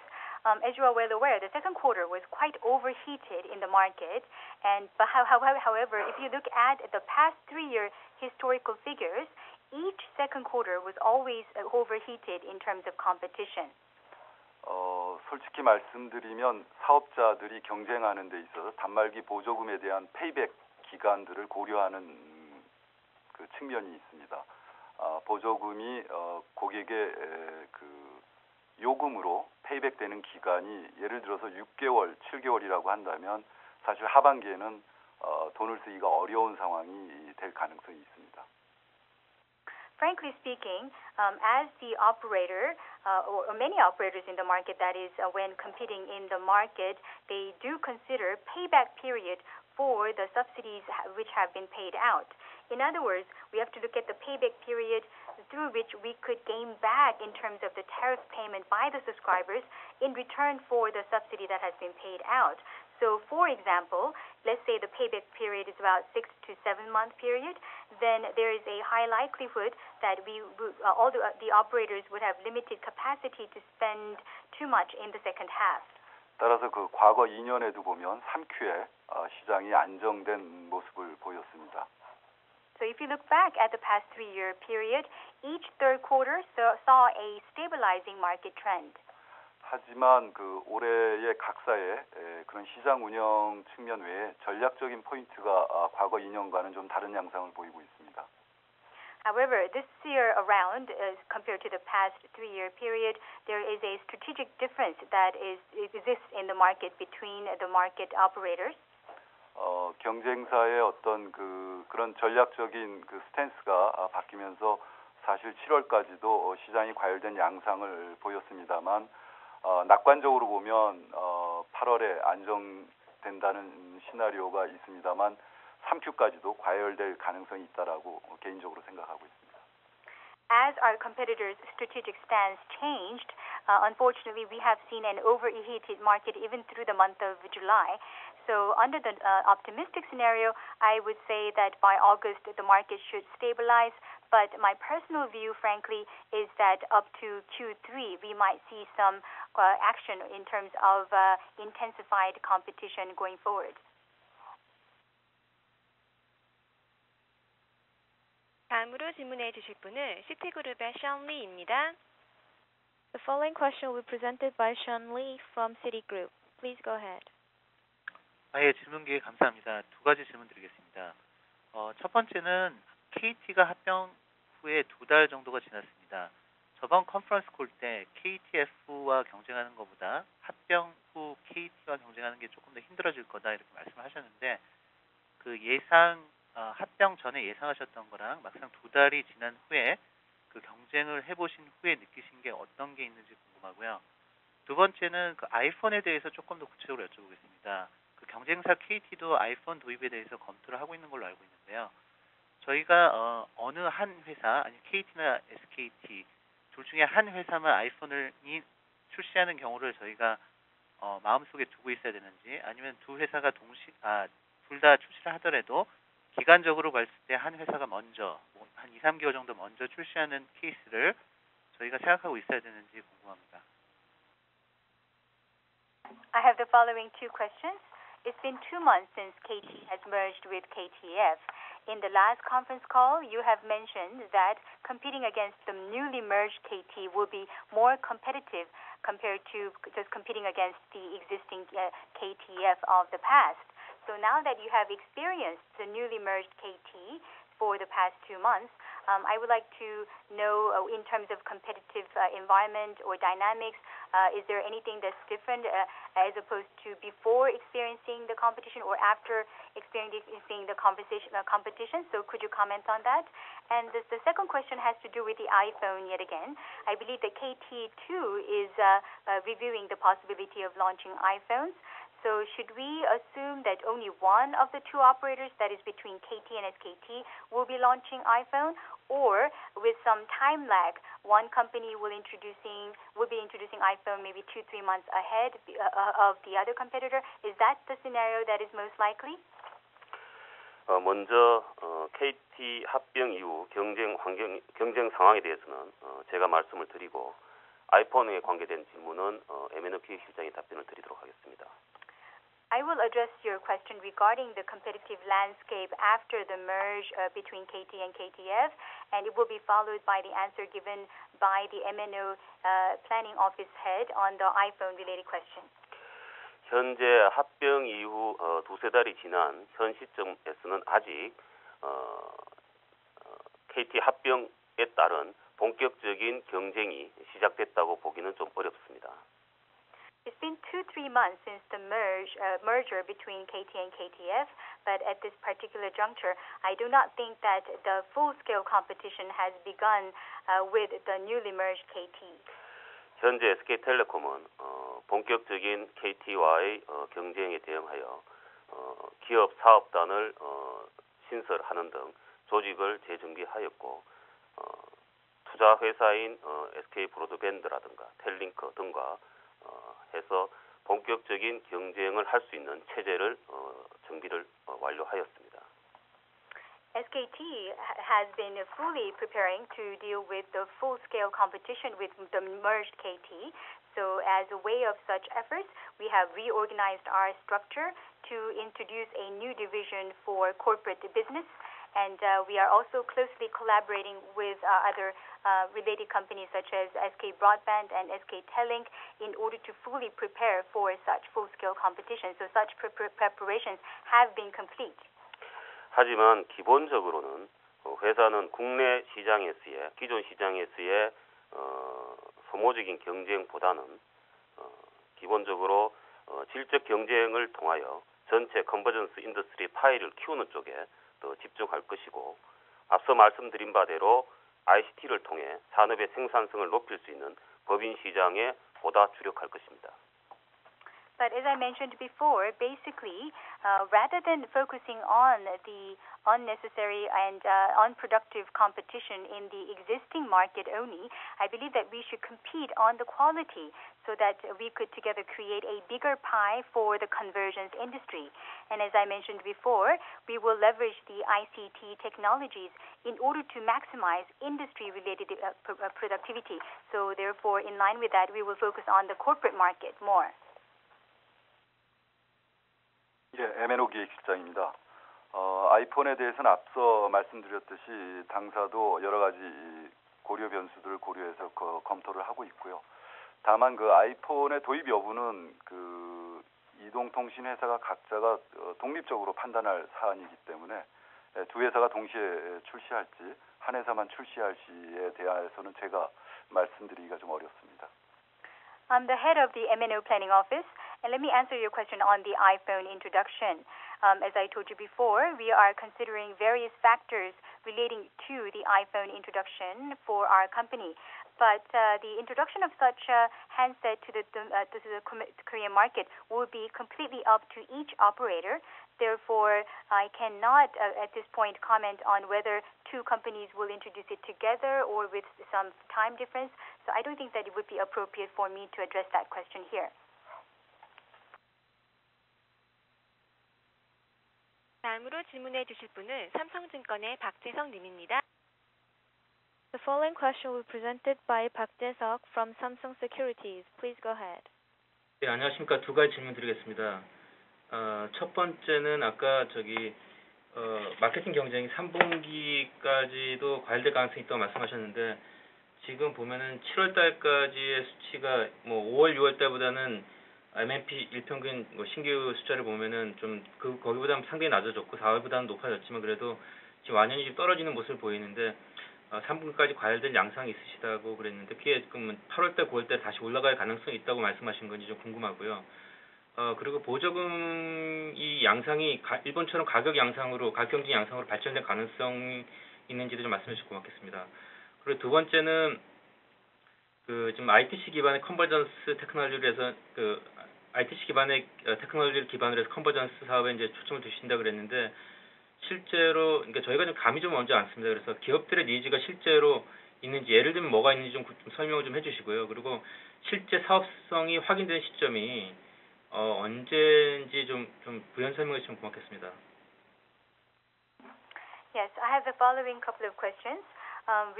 As you are well aware, the second quarter was quite overheated in the market. However, if you look at the past 3-year historical figures, each second quarter was always overheated in terms of competition. 솔직히 말씀드리면 사업자들이 경쟁하는 데 있어서 단말기 보조금에 대한 페이백 기간들을 고려하는 그 측면이 있습니다. 보조금이 고객의 그 요금으로 페이백되는 기간이 예를 들어서 6개월, 7개월이라고 한다면 사실 하반기에는 돈을 쓰기가 어려운 상황이 될 가능성이 있습니다. Frankly speaking, as the operator, or many operators in the market, that is, when competing in the market, they do consider payback period for the subsidies which have been paid out. In other words, we have to look at the payback period through which we could gain back in terms of the tariff payment by the subscribers in return for the subsidy that has been paid out. So, for example, let's say the payback period is about 6 to 7 month period, then there is a high likelihood that all the operators would have limited capacity to spend too much in the second half. 따라서 그 과거 2년에도 보면 3Q에 시장이 안정된 모습을 보였습니다. So if you look back at the past 3-year period, each third quarter saw a stabilizing market trend. 하지만 그 올해의 각사의 그런 시장 운영 측면 외에 전략적인 포인트가 과거 2년과는 좀 다른 양상을 보이고 있습니다. However, this year around, compared to the past 3-year period, there is a strategic difference that exists in the market between the market operators. 경쟁사의 어떤 그런 전략적인 그 스탠스가 바뀌면서 사실 7월까지도 시장이 과열된 양상을 보였습니다만 낙관적으로 보면 8월에 안정된다는 시나리오가 있습니다만 3Q까지도 과열될 가능성이 있다라고 개인적으로 생각하고 있습니다. As our competitors' strategic stance changed, unfortunately, we have seen an overheated market even through the month of July. So under the optimistic scenario, I would say that by August, the market should stabilize. But my personal view, frankly, is that up to Q3, we might see some action in terms of intensified competition going forward. 다음으로 질문해 주실 분은 시티그룹의 션 리입니다. The following question will be presented by Sean Lee from Citigroup. Please go ahead. 예, 질문 기회 감사합니다. 두 가지 질문 드리겠습니다. 첫 번째는 KT가 합병 후에 2달 정도가 지났습니다. 저번 컨퍼런스 콜 때 KTF와 경쟁하는 것보다 합병 후 KT와 경쟁하는 게 조금 더 힘들어질 거다 이렇게 말씀하셨는데 그 합병 전에 예상하셨던 거랑 막상 2달이 지난 후에 그 경쟁을 해보신 후에 느끼신 게 어떤 게 있는지 궁금하고요. 두 번째는 그 아이폰에 대해서 조금 더 구체적으로 여쭤보겠습니다. 그 경쟁사 KT도 아이폰 도입에 대해서 검토를 하고 있는 걸로 알고 있는데요. 저희가 어느 한 회사, 아니 KT나 SKT 둘 중에 한 회사만 아이폰을 출시하는 경우를 저희가 마음속에 두고 있어야 되는지, 아니면 두 회사가 둘 다 출시를 하더라도 기간적으로 봤을 때 한 회사가 먼저 한 2, 3개월 정도 먼저 출시하는 케이스를 저희가 생각하고 있어야 되는지 궁금합니다. I have the following two questions. It's been 2 months since KT has merged with KTF. In the last conference call, you have mentioned that competing against the newly merged KT will be more competitive compared to just competing against the existing KTF of the past. So now that you have experienced the newly merged KT for the past 2 months, I would like to know in terms of competitive environment or dynamics, is there anything that's different as opposed to before experiencing the competition or after experiencing the competition? So could you comment on that? And the second question has to do with the iPhone yet again. I believe that KT2 is reviewing the possibility of launching iPhones. So should we assume that only one of the two operators, that is between KT and SKT, will be launching iPhone, or with some time lag, one company will be introducing iPhone maybe 2-3 months ahead of the other competitor? Is that the scenario that is most likely? 먼저 KT 합병 이후 경쟁 상황에 대해서는 제가 말씀을 드리고 아이폰에 관계된 질문은 M&O 기획실장이 답변을 드리도록 하겠습니다. I will address your question regarding the competitive landscape after the merge between KT and KTF, and it will be followed by the answer given by the M&O Planning Office head on the iPhone-related question. 현재 합병 이후 두세 달이 지난 현 시점에서는 아직 KT 합병에 따른 본격적인 경쟁이 시작됐다고 보기는 좀 어렵습니다. It's been 2-3 months since the merger between KT and KTF, but at this particular juncture, I do not think that the full-scale competition has begun with the newly merged KT. 현재 SK텔레콤은 본격적인 KT와의 경쟁에 대응하여 기업 사업단을 신설하는 등 조직을 재정비하였고 투자 회사인 SK 브로드밴드라든가 텔링크 등과 해서 본격적인 경쟁을 할 수 있는 체제를 정비를 완료하였습니다. SKT has been fully preparing to deal with the full-scale competition with the merged KT. So as a way of such efforts, we have reorganized our structure to introduce a new division for corporate business. And we are also closely collaborating with other related companies such as SK Broadband and SK Telink in order to fully prepare for such full-scale competition. So such preparations have been complete. 하지만 기본적으로는 회사는 국내 시장에서의 기존 시장에서의 소모적인 경쟁보다는 기본적으로 질적 경쟁을 통하여 전체 컨버전스 인더스트리 파일을 키우는 쪽에 더 집중할 것이고 앞서 말씀드린 바대로 ICT를 통해 산업의 생산성을 높일 수 있는 법인 시장에 보다 주력할 것입니다. But as I mentioned before, basically, rather than focusing on the unnecessary and unproductive competition in the existing market only, I believe that we should compete on the quality so that we could together create a bigger pie for the convergence industry. And as I mentioned before, we will leverage the ICT technologies in order to maximize industry-related productivity. So therefore, in line with that, we will focus on the corporate market more. 예, M&O 기획실장입니다. 아이폰에 대해서는 앞서 말씀드렸듯이 당사도 여러 가지 고려 변수들을 고려해서 검토를 하고 있고요. 다만 그 아이폰의 도입 여부는 그 이동통신 회사가 각자가 독립적으로 판단할 사안이기 때문에 두 회사가 동시에 출시할지 한 회사만 출시할지에 대해서는 제가 말씀드리기가 좀 어렵습니다. I'm the head of the M&O Planning Office, and let me answer your question on the iPhone introduction. As I told you before, we are considering various factors relating to the iPhone introduction for our company. but the introduction of such a handset to the Korean market will be completely up to each operator. Therefore, I cannot at this point comment on whether two companies will introduce it together or with some time difference. So I don't think that it would be appropriate for me to address that question here. 다음으로 질문해 주실 분은 삼성증권의 박재성 님입니다. The following question will be presented by Park Jae-seok from Samsung Securities. Please go ahead. 네, 안녕하십니까. 두 가지 질문 드리겠습니다. 첫 번째는 아까 마케팅 경쟁이 3분기까지도 과열될 가능성이 있다고 말씀하셨는데 지금 보면은 7월 달까지의 수치가 5월, 6월 달보다는 MNP 일평균 신규 숫자를 보면은 좀 거기보다는 상당히 낮아졌고 4월보다는 높아졌지만 그래도 지금 완연히 좀 떨어지는 모습을 보이는데 3분기까지 과열될 양상이 있으시다고 그랬는데 그게 8월 달, 9월 달 다시 올라갈 가능성이 있다고 말씀하신 건지 좀 궁금하고요. 그리고 보조금 이 양상이 일본처럼 가격 경쟁 양상으로 발전될 가능성이 있는지도 좀 말씀해 주시면 고맙겠습니다. 그리고 두 번째는 지금 ITC 기반의 컨버전스 테크놀로지를 해서 ITC 기반의 테크놀로지를 기반으로 해서 컨버전스 사업에 이제 초점을 두신다 그랬는데 실제로 그러니까 저희가 좀 감이 좀 오지 않습니다. 그래서 기업들의 니즈가 실제로 있는지 예를 들면 뭐가 있는지 좀 설명을 좀 해주시고요. 그리고 실제 사업성이 확인된 시점이 언제인지 좀 부연 설명해 주시면 고맙겠습니다. Yes, I have the following couple of questions.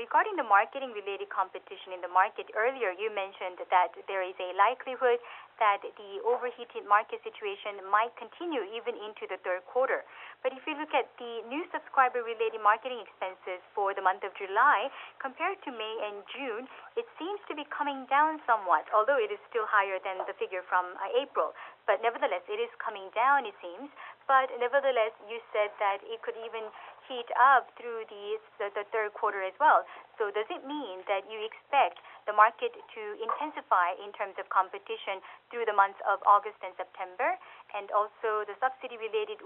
Regarding the marketing-related competition in the market, earlier you mentioned that there is a likelihood that the overheated market situation might continue even into the third quarter. But if you look at the new subscriber-related marketing expenses for the month of July, compared to May and June, it seems to be coming down somewhat, although it is still higher than the figure from April. But nevertheless, it is coming down, it seems. But nevertheless, you said that it could even heat up through the third quarter as well. So does it mean that you expect the market to intensify in terms of competition through the months of August and September? And also the subsidy-related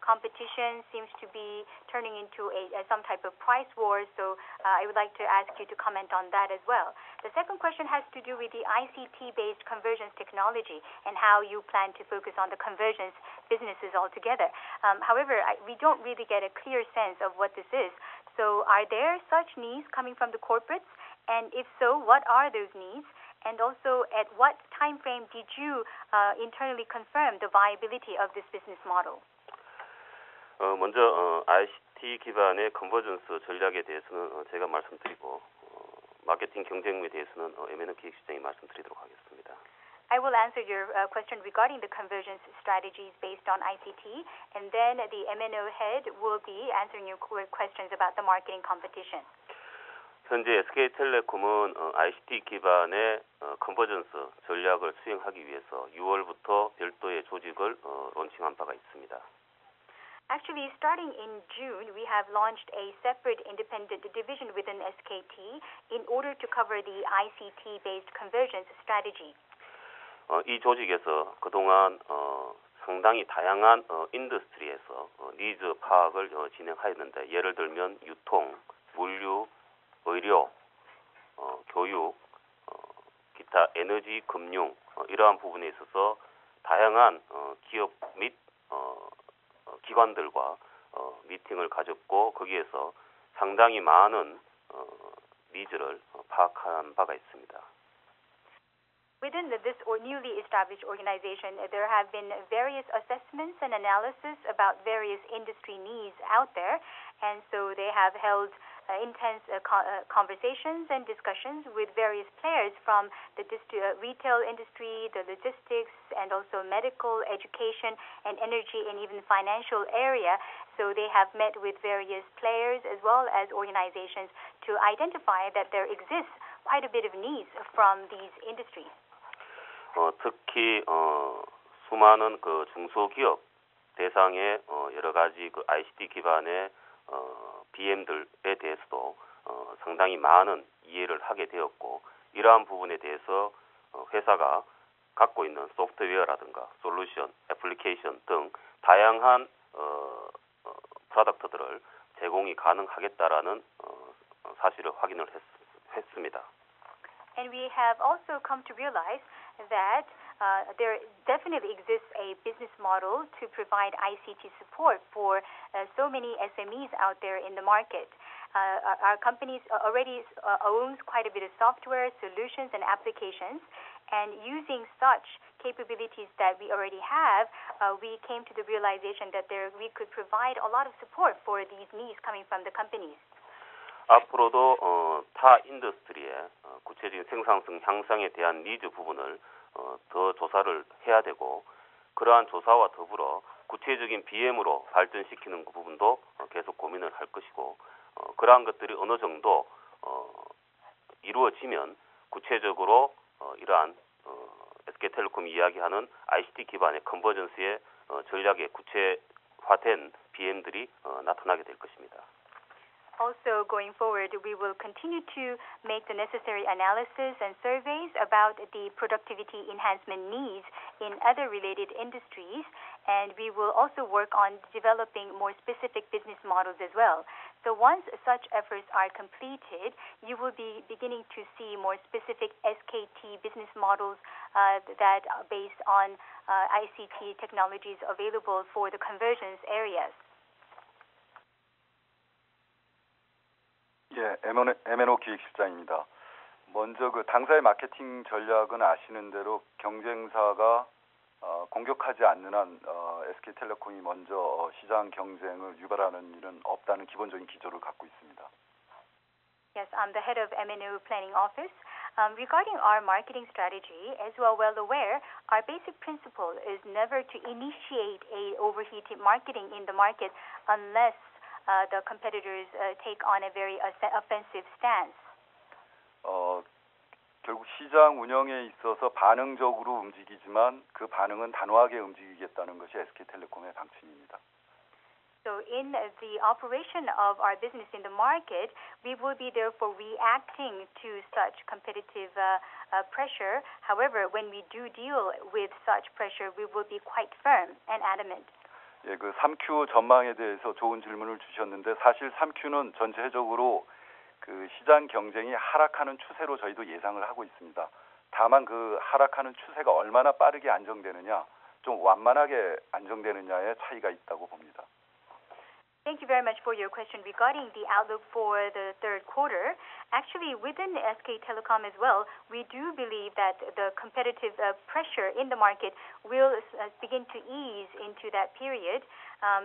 competition seems to be turning into some type of price war. So I would like to ask you to comment on that as well. The second question has to do with the ICT-based convergence technology and how you plan to focus on the convergence businesses altogether. However, we don't really get a clear sense of what this is. So are there such needs coming from the corporates? And if so, what are those needs? And also, at what time frame did you internally confirm the viability of this business model? 먼저 ICT 기반의 컨버전스 전략에 대해서는 제가 말씀드리고 마케팅 경쟁에 대해서는 M&A 기획실장이 말씀드리도록 하겠습니다. I will answer your question regarding the convergence strategies based on ICT, and then the M&O head will be answering your questions about the marketing competition. 현재 SK텔레콤은 ICT 기반의 컨버전스 전략을 수행하기 위해서 6월부터 별도의 조직을 론칭한 바가 있습니다. Actually, starting in June, we have launched a separate independent division within SKT in order to cover the ICT-based convergence strategy. 이 조직에서 그동안 상당히 다양한 인더스트리에서 니즈 파악을 진행하였는데 예를 들면 유통, 물류, 의료, 교육, 기타 에너지, 금융 이러한 부분에 있어서 다양한 기업 및 기관들과 미팅을 가졌고 거기에서 상당히 많은 니즈를 파악한 바가 있습니다. Within this newly established organization, there have been various assessments and analysis about various industry needs out there, and so they have held intense conversations and discussions with various players from the retail industry, the logistics, and also medical, education, and energy, and even financial area. So they have met with various players as well as organizations to identify that there exists quite a bit of needs from these industries. 특히 수많은 중소기업 대상의 여러 가지 ICT 기반의 BM들에 대해서도 상당히 많은 이해를 하게 되었고 이러한 부분에 대해서 회사가 갖고 있는 소프트웨어라든가 솔루션, 애플리케이션 등 다양한 프로덕트들을 제공이 가능하겠다라는 사실을 확인을 했습니다. And we have also come to realize that there definitely exists a business model to provide ICT support for so many SMEs out there in the market. Our companies already owns quite a bit of software, solutions, and applications. And using such capabilities that we already have, we came to the realization that we could provide a lot of support for these needs coming from the companies. 앞으로도 타 인더스트리의 구체적인 생산성 향상에 대한 니즈 부분을 더 조사를 해야 되고, 그러한 조사와 더불어 구체적인 BM으로 발전시키는 그 부분도 계속 고민을 할 것이고, 그러한 것들이 어느 정도 이루어지면 구체적으로 이러한 SK텔레콤이 이야기하는 ICT 기반의 컨버전스의 전략의 구체화된 BM들이 나타나게 될 것입니다. Also, going forward, we will continue to make the necessary analysis and surveys about the productivity enhancement needs in other related industries, and we will also work on developing more specific business models as well. So once such efforts are completed, you will be beginning to see more specific SKT business models that are based on ICT technologies available for the convergence areas. 예, MNO 기획실장입니다. 먼저 그 당사의 마케팅 전략은 아시는 대로 경쟁사가 공격하지 않는 한 SK텔레콤이 먼저 시장 경쟁을 유발하는 일은 없다는 기본적인 기조를 갖고 있습니다. Yes, I'm the head of MNO Planning Office. Regarding our marketing strategy, as you are well aware, our basic principle is never to initiate a overheated marketing in the market unless the competitors take on a very offensive stance. 결국 시장 운영에 있어서 반응적으로 움직이지만 그 반응은 단호하게 움직이겠다는 것이 SK텔레콤의 방침입니다. So in the operation of our business in the market, we will be therefore reacting to such competitive pressure. However, when we do deal with such pressure, we will be quite firm and adamant. 예, 그 3Q 전망에 대해서 좋은 질문을 주셨는데 사실 3Q는 전체적으로 그 시장 경쟁이 하락하는 추세로 저희도 예상을 하고 있습니다. 다만 그 하락하는 추세가 얼마나 빠르게 안정되느냐, 좀 완만하게 안정되느냐의 차이가 있다고 봅니다. Thank you very much for your question regarding the outlook for the third quarter. Actually, within SK Telecom as well, we do believe that the competitive pressure in the market will begin to ease into that period.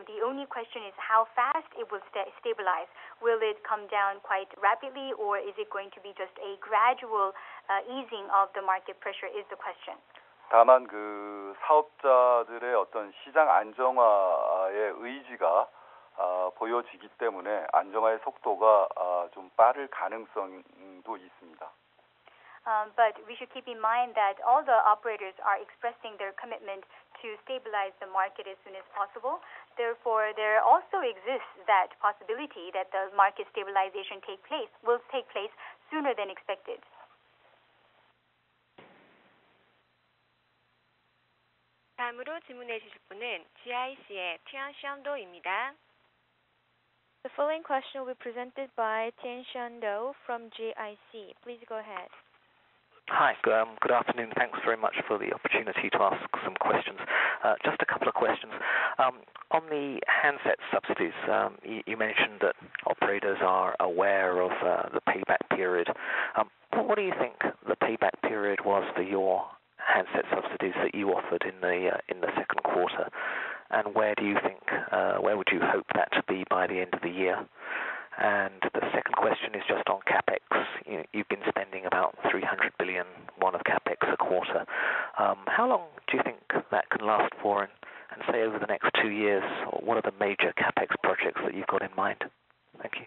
The only question is how fast it will stabilize. Will it come down quite rapidly, or is it going to be just a gradual easing of the market pressure is the question. 다만 그 사업자들의 어떤 시장 안정화의 의지가 보여지기 때문에 안정화의 속도가 좀 빠를 가능성도 있습니다. But we should keep in mind that all the operators are expressing their commitment to stabilize the market as soon as possible. Therefore, there also exists that possibility that the market stabilization will take place sooner than expected. 다음으로 질문해 주실 분은 GIC의 티안션도입니다. The following question will be presented by Tian-Shan Do from GIC. Please go ahead. Hi, good afternoon. Thanks very much for the opportunity to ask some questions. Just a couple of questions. On the handset subsidies, you mentioned that operators are aware of the payback period. What do you think the payback period was for your handset subsidies that you offered in the second quarter? And where would you hope that to be by the end of the year? And the second question is just on capex. You've been spending about 300 billion won of capex a quarter. How long do you think that can last for? And say over the next 2 years, what are the major capex projects that you've got in mind? Thank you.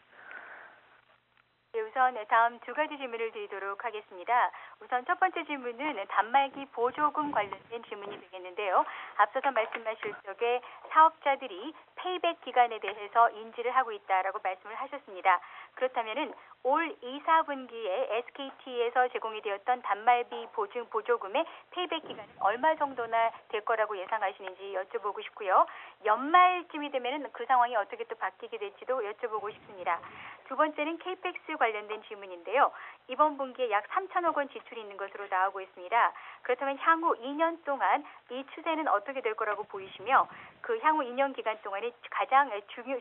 우선 다음 두 가지 질문을 드리도록 하겠습니다. 우선 첫 번째 질문은 단말기 보조금 관련된 질문이 되겠는데요. 앞서서 말씀하실 적에 사업자들이 페이백 기간에 대해서 인지를 하고 있다라고 말씀을 하셨습니다. 그렇다면은 올 2, 4분기에 SKT에서 제공이 되었던 단말기 보조금의 페이백 기간은 얼마 정도나 될 거라고 예상하시는지 여쭤보고 싶고요. 연말쯤이 되면은 그 상황이 어떻게 또 바뀌게 될지도 여쭤보고 싶습니다. 두 번째는 KPX 관련된 질문인데요. 이번 분기에 약 3천억 원 지출이 있는 것으로 나오고 있습니다. 그렇다면 향후 2년 동안 이 추세는 어떻게 될 거라고 보이시며 그 향후 2년 기간 동안에 가장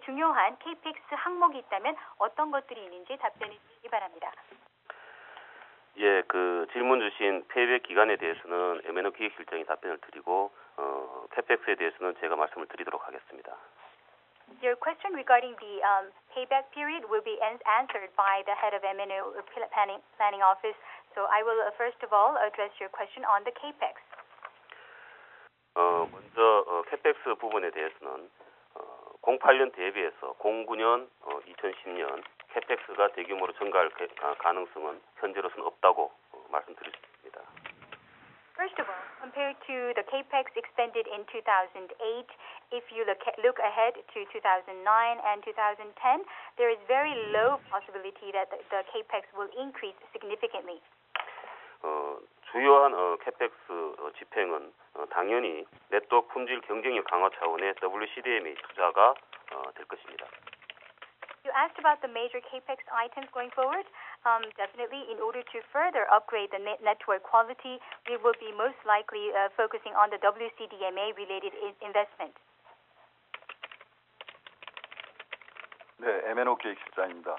중요한 KPX 항목이 있다면 어떤 것들이 있는지 답변해 주시기 바랍니다. 예, 그 질문 주신 페이백 기간에 대해서는 M&O 기획실장이 답변을 드리고 캐펙스에 대해서는 제가 말씀을 드리도록 하겠습니다. Your question regarding the payback period will be answered by the head of M&O planning office. So I will first of all address your question on the capex. 먼저 캐펙스 부분에 대해서는 08년 대비해서 09년, 2010년 캐펙스가 대규모로 증가할 가능성은 현재로서는 없다고 말씀드렸습니다. First of all, compared to the capex expended in 2008, if you look ahead to 2009 and 2010, there is very low possibility that the capex will increase significantly. 주요한 캐펙스 집행은 당연히 네트워크 품질 경쟁력 강화 차원의 WCDMA 투자가 될 것입니다. You asked about the major capex items going forward. Definitely, in order to further upgrade the network quality, we will be most likely focusing on the WCDMA-related investment. 네, M&O 기획실장입니다.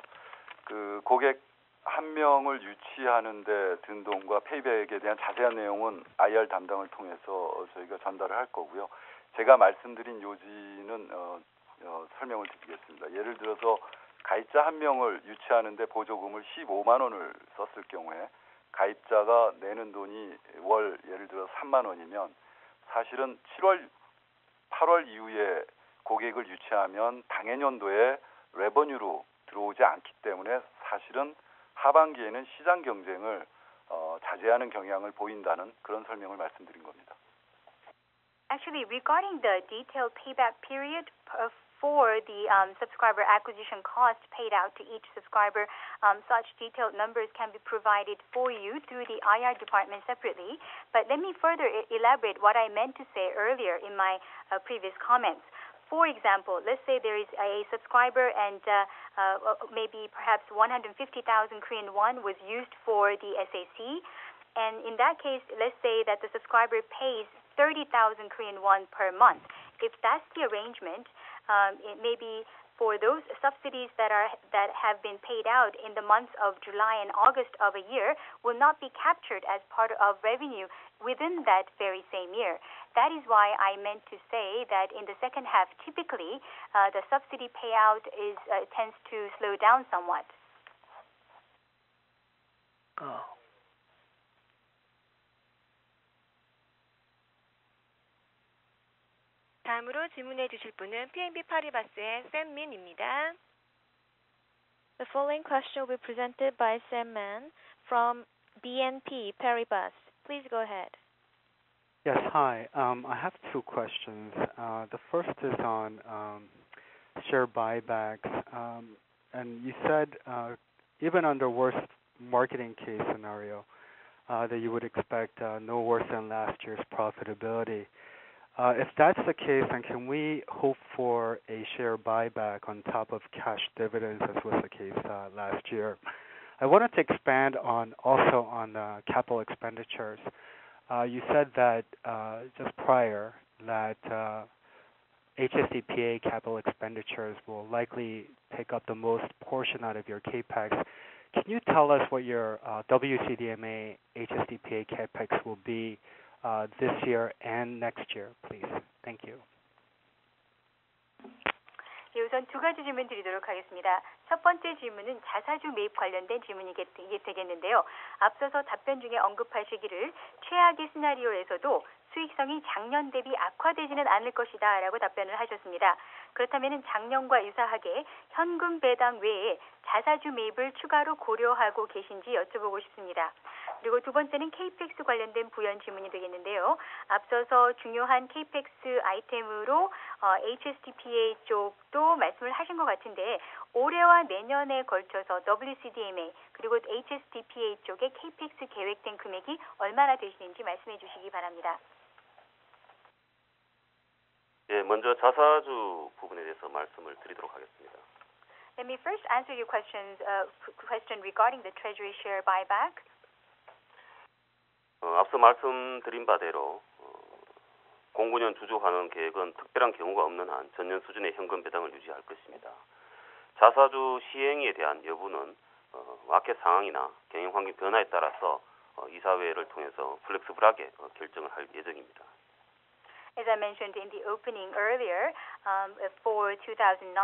그 고객 한 명을 유치하는 데 든 돈과 페이백에 대한 자세한 내용은 IR 담당을 통해서 저희가 전달을 할 거고요. 제가 말씀드린 요지는 설명을 드리겠습니다. 예를 들어서 가입자 한 명을 유치하는 데 보조금을 15만 원을 썼을 경우에 가입자가 내는 돈이 월 예를 들어 3만 원이면 사실은 7월, 8월 이후에 고객을 유치하면 당해년도에 레버뉴로 들어오지 않기 때문에 사실은 하반기에는 시장 경쟁을 자제하는 경향을 보인다는 그런 설명을 말씀드린 겁니다. Actually, regarding the detailed payback period for the subscriber acquisition cost paid out to each subscriber, such detailed numbers can be provided for you through the IR department separately. But let me further elaborate what I meant to say earlier in my previous comments. For example, let's say there is a subscriber and maybe perhaps 150,000 Korean won was used for the SAC. And in that case, let's say that the subscriber pays 30,000 Korean won per month. If that's the arrangement, it may be for those subsidies that have been paid out in the months of July and August of a year will not be captured as part of revenue within that very same year. That is why I meant to say that in the second half, typically, the subsidy payout tends to slow down somewhat. 다음으로 질문해 주실 분은 PNB 파리바스의 샘 민입니다. The following question will be presented by Sam Min from BNP Paribas. Please go ahead. Yes, hi. I have two questions. The first is on share buybacks. And you said even under worst marketing case scenario that you would expect no worse than last year's profitability. If that's the case, then can we hope for a share buyback on top of cash dividends, as was the case last year? I wanted to expand also on capital expenditures. You said that just prior that HSDPA capital expenditures will likely take up the most portion out of your capex. Can you tell us what your WCDMA HSDPA capex will be this year and next year, please? Thank you. 우선 두 가지 질문 드리도록 하겠습니다. 첫 번째 질문은 자사주 매입 관련된 질문이 되겠는데요. 앞서서 답변 중에 언급하시기를 최악의 시나리오에서도 수익성이 작년 대비 악화되지는 않을 것이다 라고 답변을 하셨습니다. 그렇다면 작년과 유사하게 현금 배당 외에 자사주 매입을 추가로 고려하고 계신지 여쭤보고 싶습니다. 그리고 두 번째는 KPX 관련된 부연 질문이 되겠는데요. 앞서서 중요한 KPX 아이템으로 HSDPA 쪽도 말씀을 하신 것 같은데 올해와 내년에 걸쳐서 WCDMA 그리고 HSDPA 쪽에 KPX 계획된 금액이 얼마나 되시는지 말씀해 주시기 바랍니다. 예, 먼저 자사주 부분에 대해서 말씀을 드리도록 하겠습니다. Let me first answer your question regarding the treasury share buyback. 앞서 말씀드린 바대로 공군연 주주환원 계획은 특별한 경우가 없는 한 전년 수준의 현금 배당을 유지할 것입니다. 자사주 시행에 대한 여부는 마켓 상황이나 경영 환경 변화에 따라서 이사회를 통해서 플렉스블하게 결정을 할 예정입니다. As I mentioned in the opening earlier, for 2009,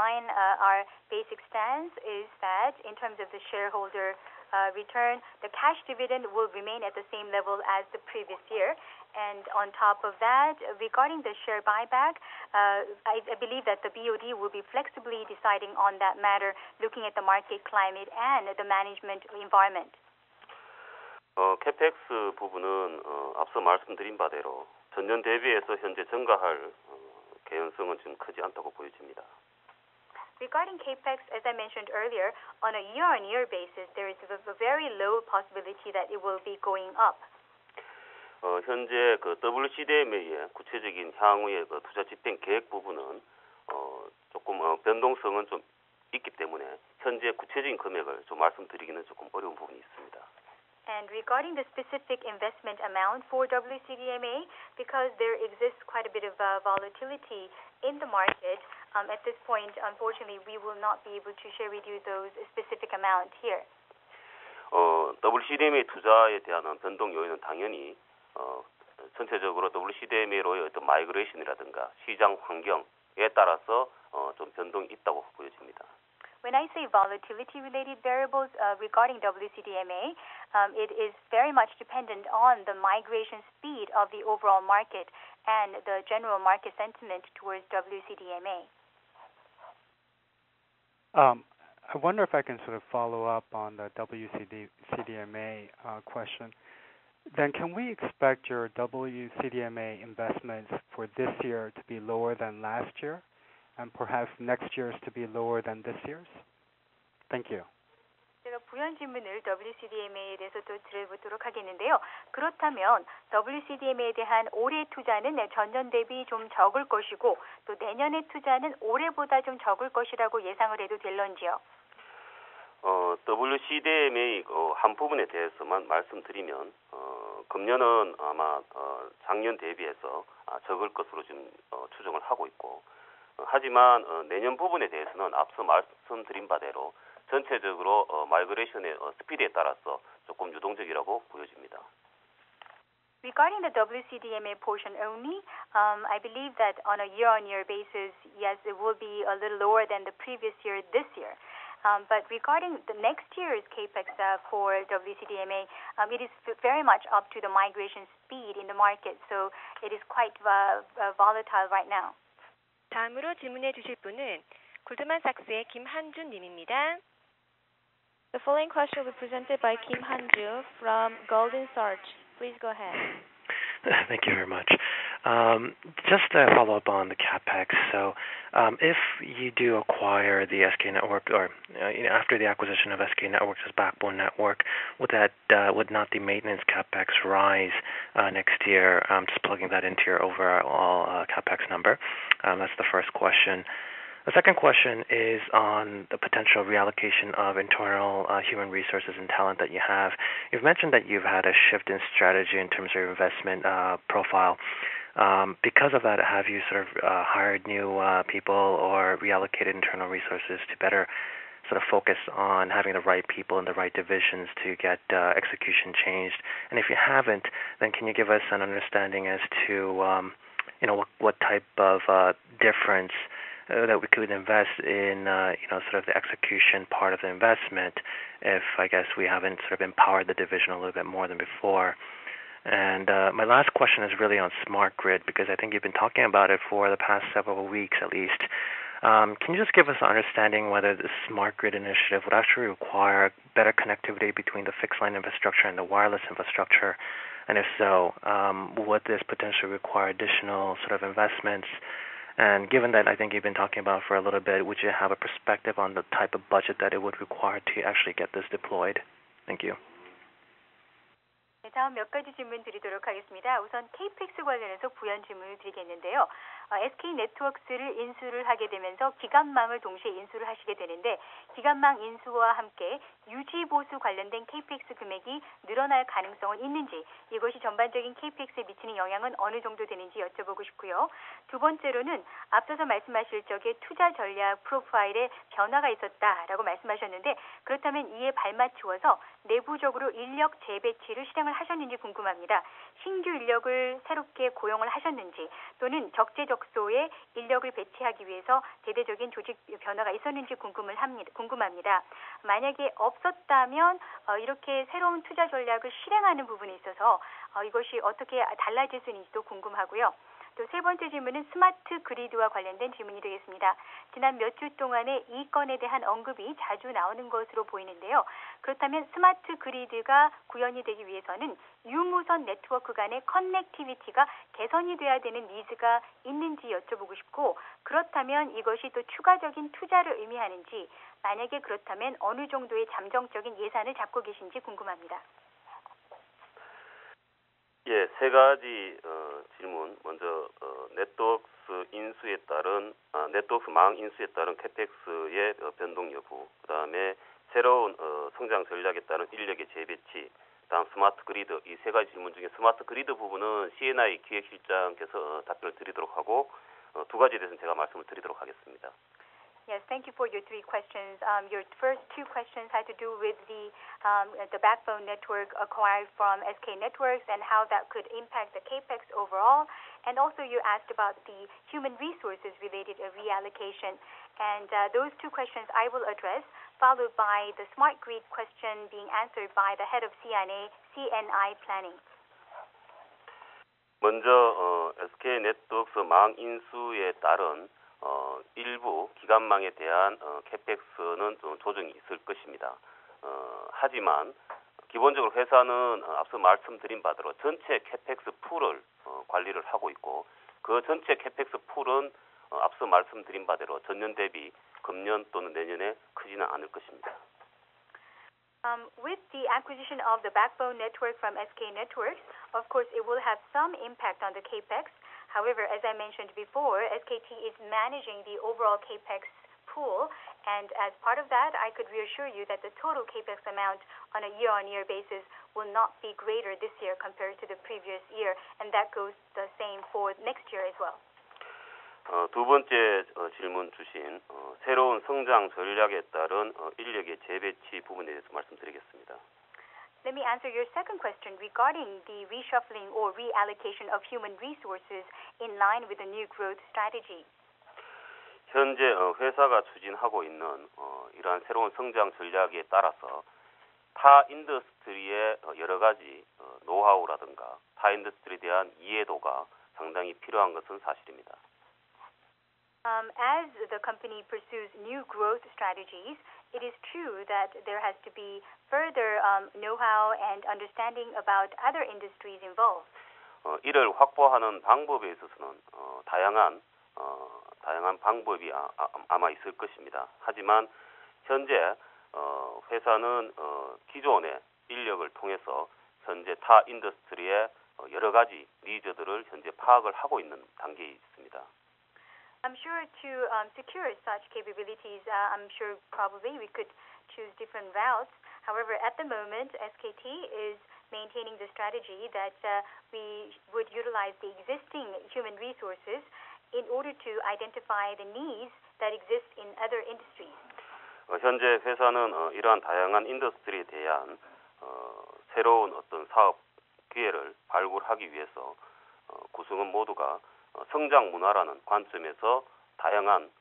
our basic stance is that in terms of the shareholder return, the cash dividend will remain at the same level as the previous year. And on top of that, regarding the share buyback, I believe that the BOD will be flexibly deciding on that matter, looking at the market climate and the management environment. CapEx 부분은 앞서 말씀드린 바대로 전년 대비해서 현재 증가할 개연성은 지금 크지 않다고 보여집니다. Regarding capex, as I mentioned earlier, on a year-on-year basis, there is a very low possibility that it will be going up. 현재 그 WCDMA의 구체적인 향후의 그 투자 집행 계획 부분은 조금 변동성은 좀 있기 때문에 현재 구체적인 금액을 좀 말씀드리기는 조금 어려운 부분이 있습니다. And regarding the specific investment amount for WCDMA, because there exists quite a bit of volatility in the market, at this point, unfortunately, we will not be able to share with you those specific amount here. WCDMA 투자에 대한 변동 요인은 당연히 전체적으로 WCDMA로의 어떤 마이그레이션이라든가 시장 환경에 따라서 좀 변동이 있다고 보여집니다. When I say volatility-related variables regarding WCDMA, it is very much dependent on the migration speed of the overall market and the general market sentiment towards WCDMA. I wonder if I can sort of follow up on the WCDMA question. Then can we expect your WCDMA investments for this year to be lower than last year? And perhaps next year's to be lower than this year's? Thank you. 제가 부연 질문을 WCDMA에 대해서 또 드려보도록 하겠는데요. 그렇다면 WCDMA에 대한 올해 투자는 전년 대비 좀 적을 것이고 또 내년의 투자는 올해보다 좀 적을 것이라고 예상을 해도 될런지요? WCDMA 한 부분에 대해서만 말씀드리면 금년은 아마 작년 대비해서 적을 것으로 지금 추정을 하고 있고 하지만 내년 부분에 대해서는 앞서 말씀드린 바대로 전체적으로 마이그레이션의 스피드에 따라서 조금 유동적이라고 보여집니다. Regarding the WCDMA portion only, I believe that on a year-on-year basis, yes, it will be a little lower than the previous year this year. But regarding the next year's capex for WCDMA, it is very much up to the migration speed in the market, so it is quite volatile right now. 다음으로 질문해 주실 분은 골드만삭스의 김한준 님입니다. The following question will be presented by Kim Han-ju from Goldman Sachs. Please go ahead. Thank you very much. Just a follow-up on the CapEx. So if you do acquire the SK Network, or after the acquisition of SK Networks as backbone network, would not the maintenance CapEx rise next year? Just plugging that into your overall CapEx number. That's the first question. The second question is on the potential reallocation of internal human resources and talent that you have. You've mentioned that you've had a shift in strategy in terms of your investment profile. Because of that, have you sort of hired new people or reallocated internal resources to better sort of focus on having the right people in the right divisions to get execution changed? And if you haven't, then can you give us an understanding as to what type of difference that we could invest in, sort of the execution part of the investment if, I guess, we haven't sort of empowered the division a little bit more than before. And my last question is really on smart grid, because I think you've been talking about it for the past several weeks at least. Can you just give us an understanding whether the smart grid initiative would actually require better connectivity between the fixed line infrastructure and the wireless infrastructure? And if so, would this potentially require additional sort of investments? And given that I think you've been talking about for a little bit, would you have a perspective on the type of budget that it would require to actually get this deployed? Thank you. 네, 다음 몇 가지 질문 드리도록 하겠습니다. 우선 KPX 관련해서 부연 질문을 드리겠는데요. SK네트워크스를 인수를 하게 되면서 기간망을 동시에 인수를 하시게 되는데 기간망 인수와 함께 유지보수 관련된 KPX 금액이 늘어날 가능성은 있는지 이것이 전반적인 KPX에 미치는 영향은 어느 정도 되는지 여쭤보고 싶고요. 두 번째로는 앞서서 말씀하실 적에 투자 전략 프로파일에 변화가 있었다라고 말씀하셨는데 그렇다면 이에 발맞추어서 내부적으로 인력 재배치를 실행을 하셨는지 궁금합니다. 신규 인력을 새롭게 고용을 하셨는지 또는 적재적소에 인력을 배치하기 위해서 대대적인 조직 변화가 있었는지 궁금합니다. 만약에 없었다면 이렇게 새로운 투자 전략을 실행하는 부분에 있어서 이것이 어떻게 달라질 수 있는지도 궁금하고요. 또 세 번째 질문은 스마트 그리드와 관련된 질문이 되겠습니다. 지난 몇 주 동안에 이 건에 대한 언급이 자주 나오는 것으로 보이는데요. 그렇다면 스마트 그리드가 구현이 되기 위해서는 유무선 네트워크 간의 커넥티비티가 개선이 돼야 되는 니즈가 있는지 여쭤보고 싶고 그렇다면 이것이 또 추가적인 투자를 의미하는지 만약에 그렇다면 어느 정도의 잠정적인 예산을 잡고 계신지 궁금합니다. 예, 세 가지 질문. 먼저 네트워크스 인수에 따른 네트워크스 망 인수에 따른 캐펙스의 변동 여부. 그다음에 새로운 성장 전략에 따른 인력의 재배치. 다음 스마트 그리드. 이 세 가지 질문 중에 스마트 그리드 부분은 CNI 기획실장께서 답변을 드리도록 하고 두 가지에 대해서는 제가 말씀을 드리도록 하겠습니다. Yes, thank you for your three questions. Your first two questions had to do with the backbone network acquired from SK Networks and how that could impact the capex overall. And also you asked about the human resources related reallocation. And those two questions I will address, followed by the smart grid question being answered by the head of CNI planning. 먼저 SK 네트워크스 망 인수에 따른 일부 기간망에 대한 캐펙스는 좀 조정이 있을 것입니다. 하지만 기본적으로 회사는 앞서 말씀드린 바대로 전체 캐펙스 풀을 관리를 하고 있고 그 전체 캐펙스 풀은 앞서 말씀드린 바대로 전년 대비 금년 또는 내년에 크지는 않을 것입니다. With the acquisition of the backbone network from SK Networks, of course it will have some impact on the capex. However, as I mentioned before, SKT is managing the overall capex pool, and as part of that, I could reassure you that the total capex amount on a year-on-year basis will not be greater this year compared to the previous year, and that goes the same for next year as well. 두 번째 질문 주신 새로운 성장 전략에 따른 인력의 재배치 부분에 대해서 말씀드리겠습니다. Let me answer your second question regarding the reshuffling or reallocation of human resources in line with the new growth strategy. 현재 회사가 추진하고 있는 이러한 새로운 성장 전략에 따라서 타 인더스트리의 여러 가지 노하우라든가 타 인더스트리에 대한 이해도가 상당히 필요한 것은 사실입니다. As the company pursues new growth strategies, it is true that there has to be further know-how and understanding about other industries involved. 이를 확보하는 방법에 있어서는 다양한 방법이 아마 있을 것입니다. 하지만 현재 회사는 기존의 인력을 통해서 현재 타 인더스트리의 여러 가지 니즈들을 현재 파악을 하고 있는 단계에 있습니다. I'm sure to secure such capabilities, I'm sure probably we could choose different routes. However, at the moment, SKT is maintaining the strategy that we would utilize the existing human resources in order to identify the needs that exist in other industries. 현재 회사는 이러한 다양한 인더스트리에 대한 새로운 어떤 사업 기회를 발굴하기 위해서 구성원 모두가 성장 문화라는 관점에서 다양한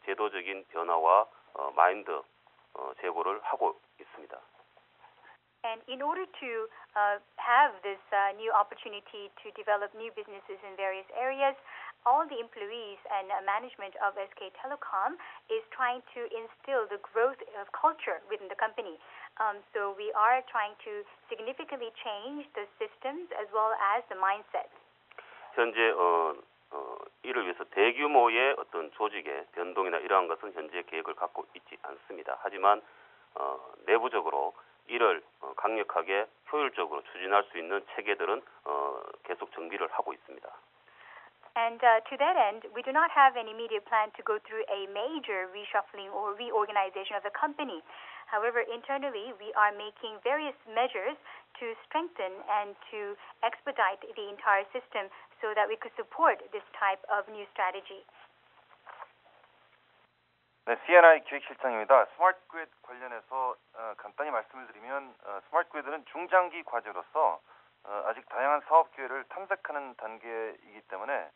제도적인 변화와 마인드 제고를 하고 있습니다. And in order to have this new opportunity to develop new businesses in various areas, all the employees and management of SK Telecom is trying to instill the growth of culture within the company. So we are trying to significantly change the systems as well as the mindset. 현재 이를 위해서 대규모의 어떤 조직의 변동이나 이러한 것은 현재 계획을 갖고 있지 않습니다. 하지만 내부적으로 이를 강력하게 효율적으로 추진할 수 있는 체계들은 계속 정비를 하고 있습니다. And to that end, we do not have an immediate plan to go through a major reshuffling or reorganization of the company. However, internally, we are making various measures to strengthen and to expedite the entire system so that we could support this type of new strategy. 네, CNI 기획실장입니다. 스마트 그리드 관련해서 간단히 말씀을 드리면 스마트 그리드는 중장기 과제로서 아직 다양한 사업 기회를 탐색하는 단계이기 때문에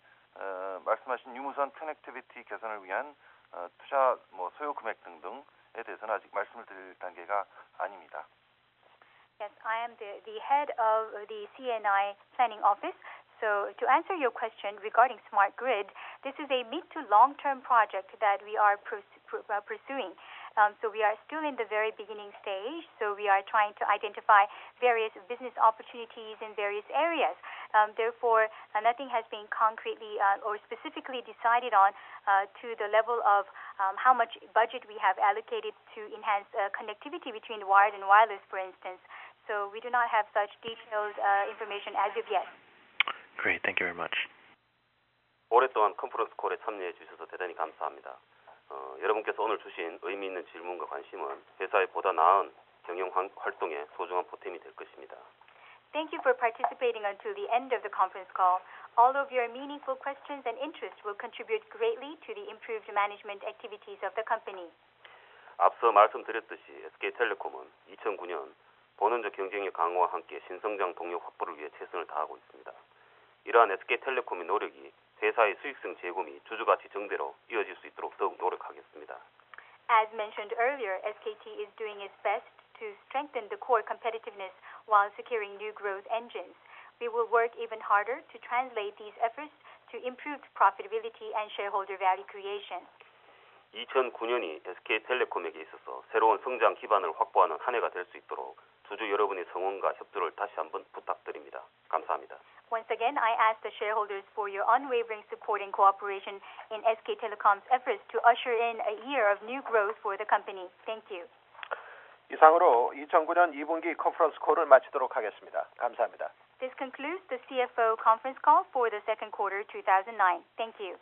말씀하신 유무선 커넥티비티 개선을 위한 투자 소요 금액 등등에 대해서는 아직 말씀을 드릴 단계가 아닙니다. Yes, I am the head of the CNI planning office. So to answer your question regarding smart grid, this is a mid to long-term project that we are pursuing. So we are still in the very beginning stage. So we are trying to identify various business opportunities in various areas. Therefore, nothing has been concretely or specifically decided on to the level of how much budget we have allocated to enhance connectivity between wired and wireless, for instance. So we do not have such detailed information as of yet. Great, thank you very much. 오랫동안 컨퍼런스 콜에 참여해 주셔서 대단히 감사합니다. 여러분께서 오늘 주신 의미 있는 질문과 관심은 회사의 보다 나은 경영 활동에 소중한 보탬이 될 것입니다. Thank you for participating until the end of the conference call. All of your meaningful questions and interests will contribute greatly to the improved management activities of the company. 앞서 말씀드렸듯이 SK텔레콤은 2009년 본원적 경쟁력 강화와 함께 신성장 동력 확보를 위해 최선을 다하고 있습니다. 이러한 SK텔레콤의 노력이 회사의 수익성 제고 및 주주가치 증대로 이어질 수 있도록 더욱 노력하겠습니다. As mentioned earlier, SKT is doing its best to strengthen the core competitiveness while securing new growth engines. We will work even harder to translate these efforts to improved profitability and shareholder value creation. 2009년이 SK텔레콤에게 있어서 새로운 성장 기반을 확보하는 한 해가 될 수 있도록 주주 여러분의 성원과 협조를 다시 한번 부탁드립니다. 감사합니다. Once again, I ask the shareholders for your unwavering support and cooperation in SK Telecom's efforts to usher in a year of new growth for the company. Thank you. 이상으로 2009년 2분기 컨퍼런스 콜을 마치도록 하겠습니다. 감사합니다. This concludes the CFO conference call for the second quarter 2009. Thank you.